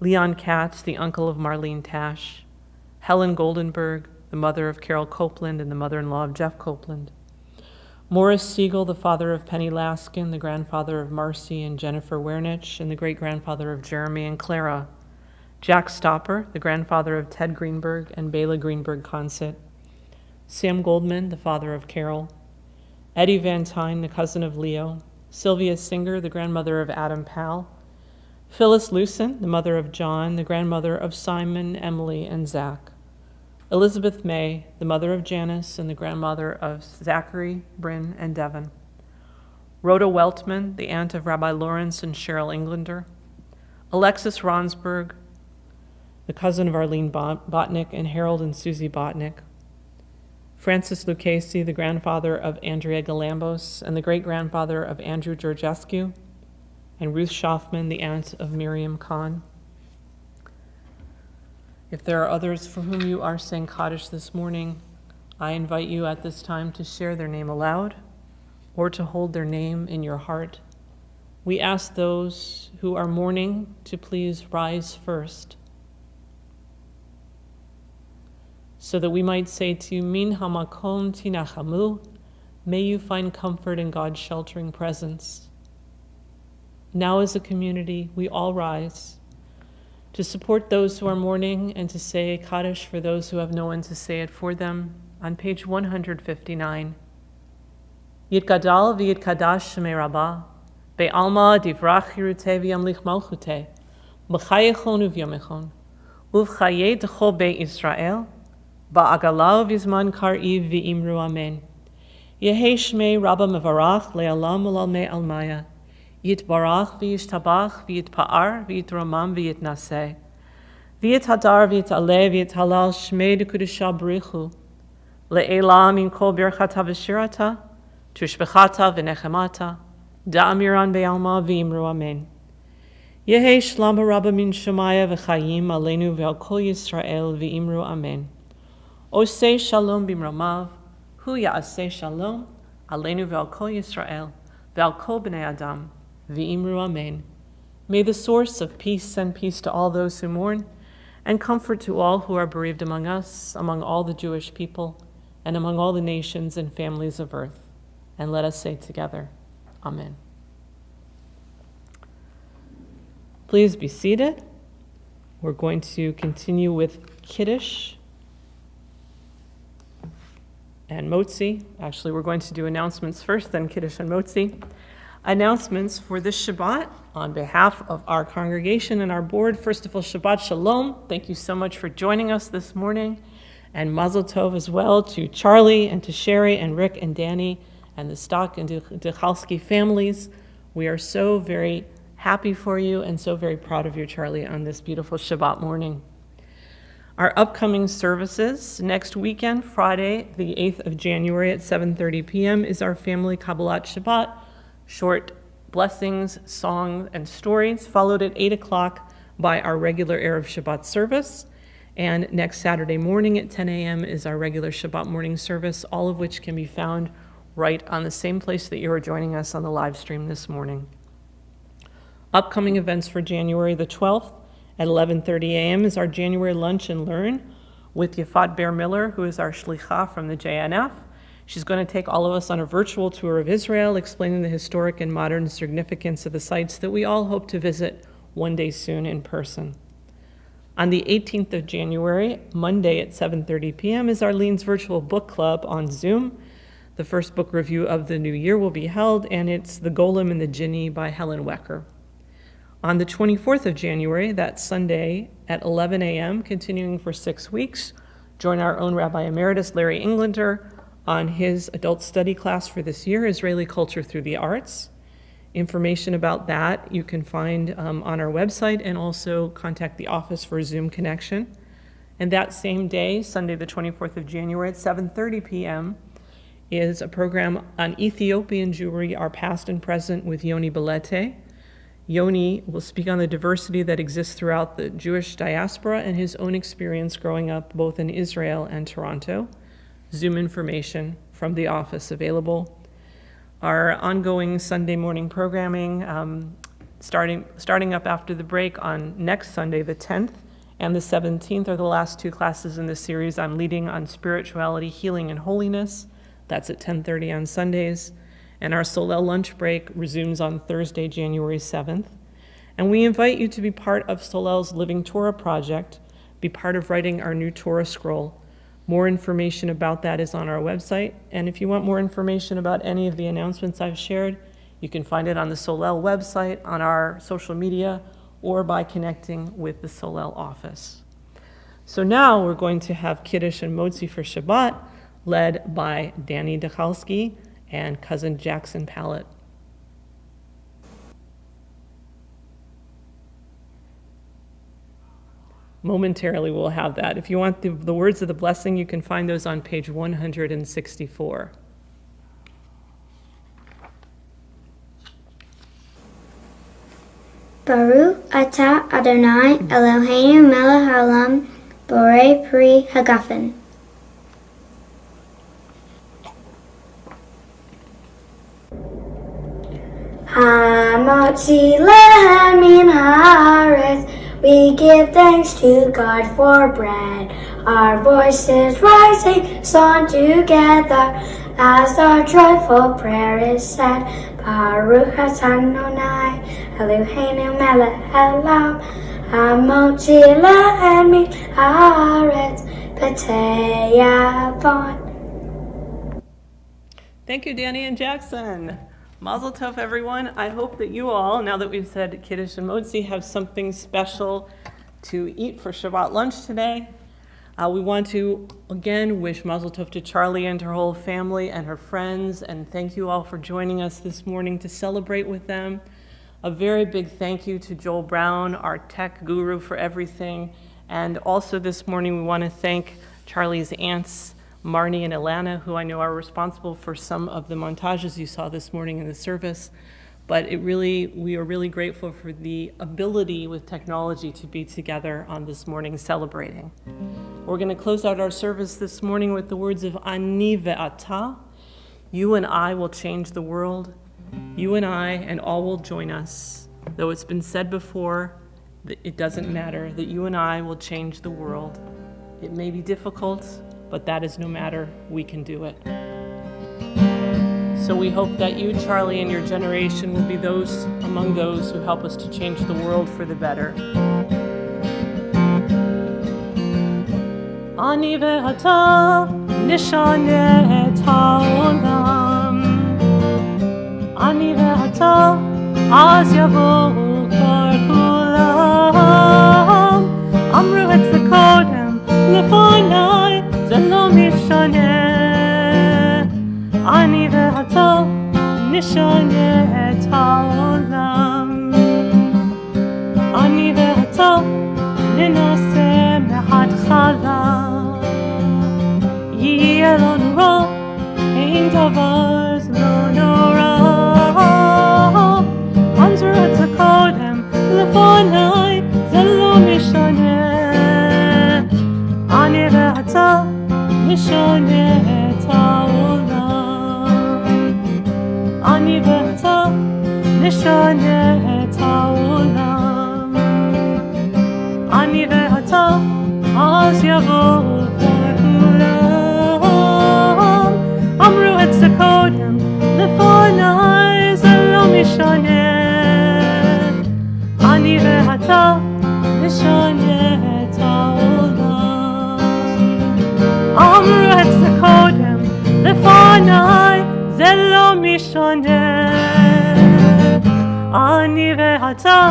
Leon Katz, the uncle of Marlene Tash. Helen Goldenberg, the mother of Carol Copeland and the mother-in-law of Jeff Copeland. Morris Siegel, the father of Penny Laskin, the grandfather of Marcy and Jennifer Wernich, and the great-grandfather of Jeremy and Clara. Jack Stopper, the grandfather of Ted Greenberg and Bela Greenberg-Consett. Sam Goldman, the father of Carol. Eddie Van Tyne, the cousin of Leo. Sylvia Singer, the grandmother of Adam Powell. Phyllis Lucen, the mother of John, the grandmother of Simon, Emily, and Zach. Elizabeth May, the mother of Janice and the grandmother of Zachary, Bryn, and Devon. Rhoda Weltman, the aunt of Rabbi Lawrence and Cheryl Englander. Alexis Ronsberg, the cousin of Arlene Botnick and Harold and Susie Botnick. Francis Lucchesi, the grandfather of Andrea Galambos and the great-grandfather of Andrew Georgescu, and Ruth Schaffman, the aunt of Miriam Kahn. If there are others for whom you are saying Kaddish this morning, I invite you at this time to share their name aloud or to hold their name in your heart. We ask those who are mourning to please rise first, so that we might say to you, Min hamakom tinachamu, may you find comfort in God's sheltering presence. Now as a community, we all rise to support those who are mourning and to say Kaddish for those who have no one to say it for them. On page 159, Yitgadal v'yitkadash shemei Rabbah, be'alma divrach hiruteh v'yamlich malchuteh, b'chayechon uvyamechon, uv'chayeh d'chol be'it Yisrael, ba'agalav v'zman kar'iv v'imru amen. Yehei shmei Rabba mevarach le'alam u'lalmei almaya. Yitbarach v'yishtabach v'yitpa'ar v'yitramam v'yitnaseh. V'yithadar v'yitaleh v'yithalal shmei d'kudusha b'richu. Le'ela min kol birchata v'shirata, tushbechata v'nechemata, da'amiran be'alma v'imru amen. Yehei shlam Rabba min shemaya v'chayim aleinu ve'al kol Yisrael v'imru amen. Osei shalom b'mromav, hu ya'aseh shalom, aleinu ve'al kol Yisrael, ve'al kol b'nei Adam, v'imru amen. May the source of peace send peace to all those who mourn, and comfort to all who are bereaved among us, among all the Jewish people, and among all the nations and families of earth. And let us say together, Amen. Please be seated. We're going to continue with Kiddush and Motzi. Actually, we're going to do announcements first, then Kiddush and Motzi. Announcements for this Shabbat on behalf of our congregation and our board. First of all, Shabbat Shalom. Thank you so much for joining us this morning. And Mazel Tov as well to Charlie and to Sherry and Rick and Danny and the Stock and Duchalski families. We are so very happy for you and so very proud of you, Charlie, on this beautiful Shabbat morning. Our upcoming services next weekend, Friday, the 8th of January at 7:30 p.m. is our family Kabbalat Shabbat, short blessings, song, and stories, followed at 8 o'clock by our regular Erev Shabbat service. And next Saturday morning at 10 a.m. is our regular Shabbat morning service, all of which can be found right on the same place that you are joining us on the live stream this morning. Upcoming events for January the 12th at 11:30 a.m. is our January Lunch and Learn with Yafat Bear Miller, who is our shlicha from the JNF. She's going to take all of us on a virtual tour of Israel, explaining the historic and modern significance of the sites that we all hope to visit one day soon in person. On the 18th of January, Monday at 7:30 p.m. is Arlene's virtual book club on Zoom. The first book review of the new year will be held, and it's The Golem and the Jinni by Helen Wecker. On the 24th of January, that's Sunday at 11 a.m., continuing for 6 weeks, join our own Rabbi Emeritus Larry Englander on his adult study class for this year, Israeli Culture Through the Arts. Information about that you can find on our website, and also contact the office for a Zoom connection. And that same day, Sunday the 24th of January at 7:30 p.m., is a program on Ethiopian Jewry, our past and present, with Yoni Belete. Yoni will speak on the diversity that exists throughout the Jewish diaspora and his own experience growing up both in Israel and Toronto. Zoom information from the office available. Our ongoing Sunday morning programming, starting up after the break on next Sunday, the 10th, and the 17th are the last 2 classes in the series I'm leading on spirituality, healing, and holiness. That's at 10:30 on Sundays. And our Solel lunch break resumes on Thursday, January 7th. And we invite you to be part of Solel's Living Torah project, be part of writing our new Torah scroll. More information about that is on our website. And if you want more information about any of the announcements I've shared, you can find it on the Solel website, on our social media, or by connecting with the Solel office. So now we're going to have Kiddush and Motzi for Shabbat, led by Danny Dechalski and cousin Jackson Pallett. Momentarily we'll have that. If you want the words of the blessing, you can find those on page 164. Baruch atah Adonai Eloheinu melech haolam borei pri hagafen. Hamotzi lehem min haaretz, we give thanks to God for bread. Our voices rising, song together, as our joyful prayer is said. Baruch atah Adonai Eloheinu melech haolam, hamotzi lehem min haaretz b'tei avon. Thank you, Danny and Jackson. Mazel tov, everyone. I hope that you all, now that we've said Kiddush and Motzi, have something special to eat for Shabbat lunch today. We want to, again, wish Mazel tov to Charlie and her whole family and her friends, and thank you all for joining us this morning to celebrate with them. A very big thank you to Joel Brown, our tech guru, for everything. And also this morning, we want to thank Charlie's aunts, Marnie and Ilana, who I know are responsible for some of the montages you saw this morning in the service. But we are really grateful for the ability with technology to be together on this morning celebrating. We're going to close out our service this morning with the words of Ani ve'ata. You and I will change the world. You and I and all will join us. Though it's been said before, that it doesn't matter, that you and I will change the world. It may be difficult, but that is no matter, we can do it. So we hope that you, Charlie, and your generation will be among those who help us to change the world for the better. Ani ve'ata nishane et ha'olam. Ani ve'ata az yavo'u kor kulam. Amru et zekodem lefonai ze lo mishane. Ani ve'ata nishane et ha'olam. Ani ve'ata ninaseh mehatchala. Yeh lo nora, ein davar lo nora. Anzur et zekodem lefonai ze lo mishane. Ani ve'ata nishane et ha'olam. Ani ve'ata nishane et ha'olam. Ani ve'ata az yavo'u kor kulam. Amru et zekodem lefonai ze lo mishane. Ani ve'ata nishane et ha'olam. Amru et zekodem lefonai משנה, אני ואתה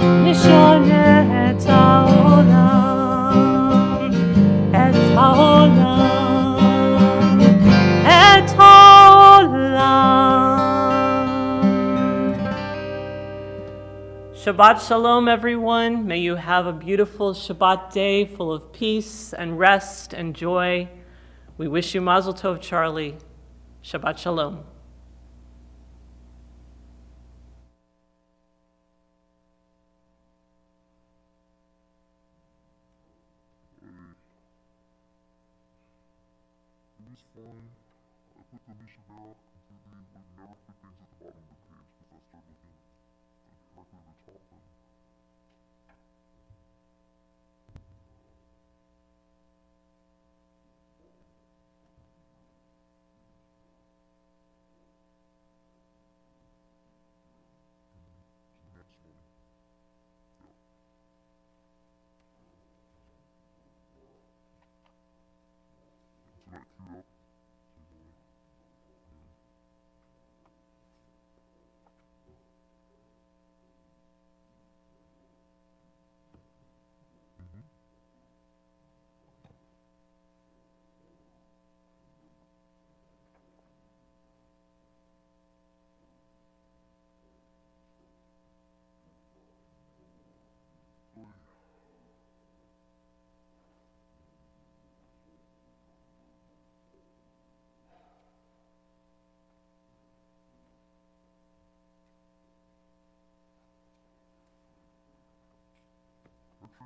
נשנה את העולם, את העולם, את העולם. Shabbat Shalom, everyone. May you have a beautiful Shabbat day full of peace and rest and joy. We wish you Mazel Tov, Charlie. Shabbat Shalom.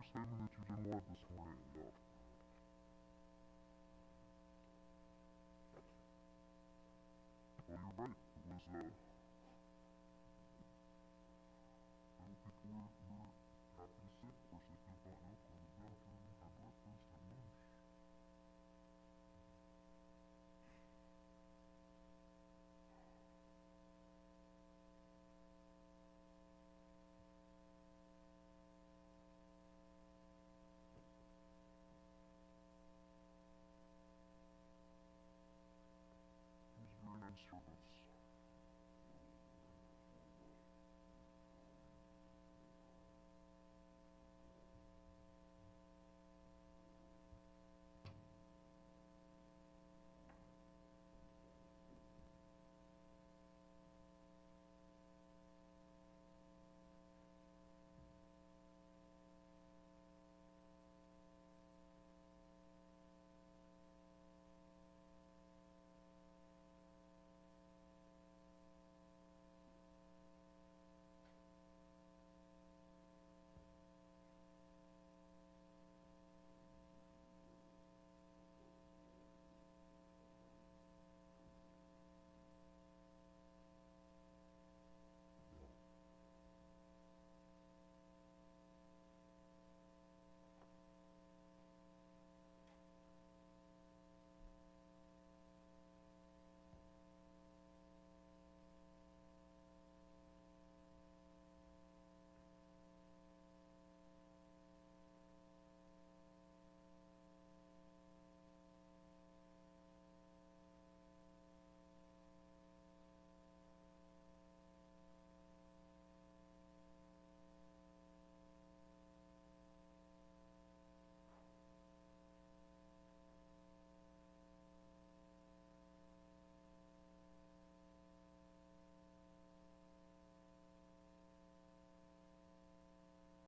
Statement that you didn't want this morning. Well, you're right. It was, I don't think we were happy to sit. Of course, they could have gotten up on the bathroom, had breakfast, had lunch. It was very nice service.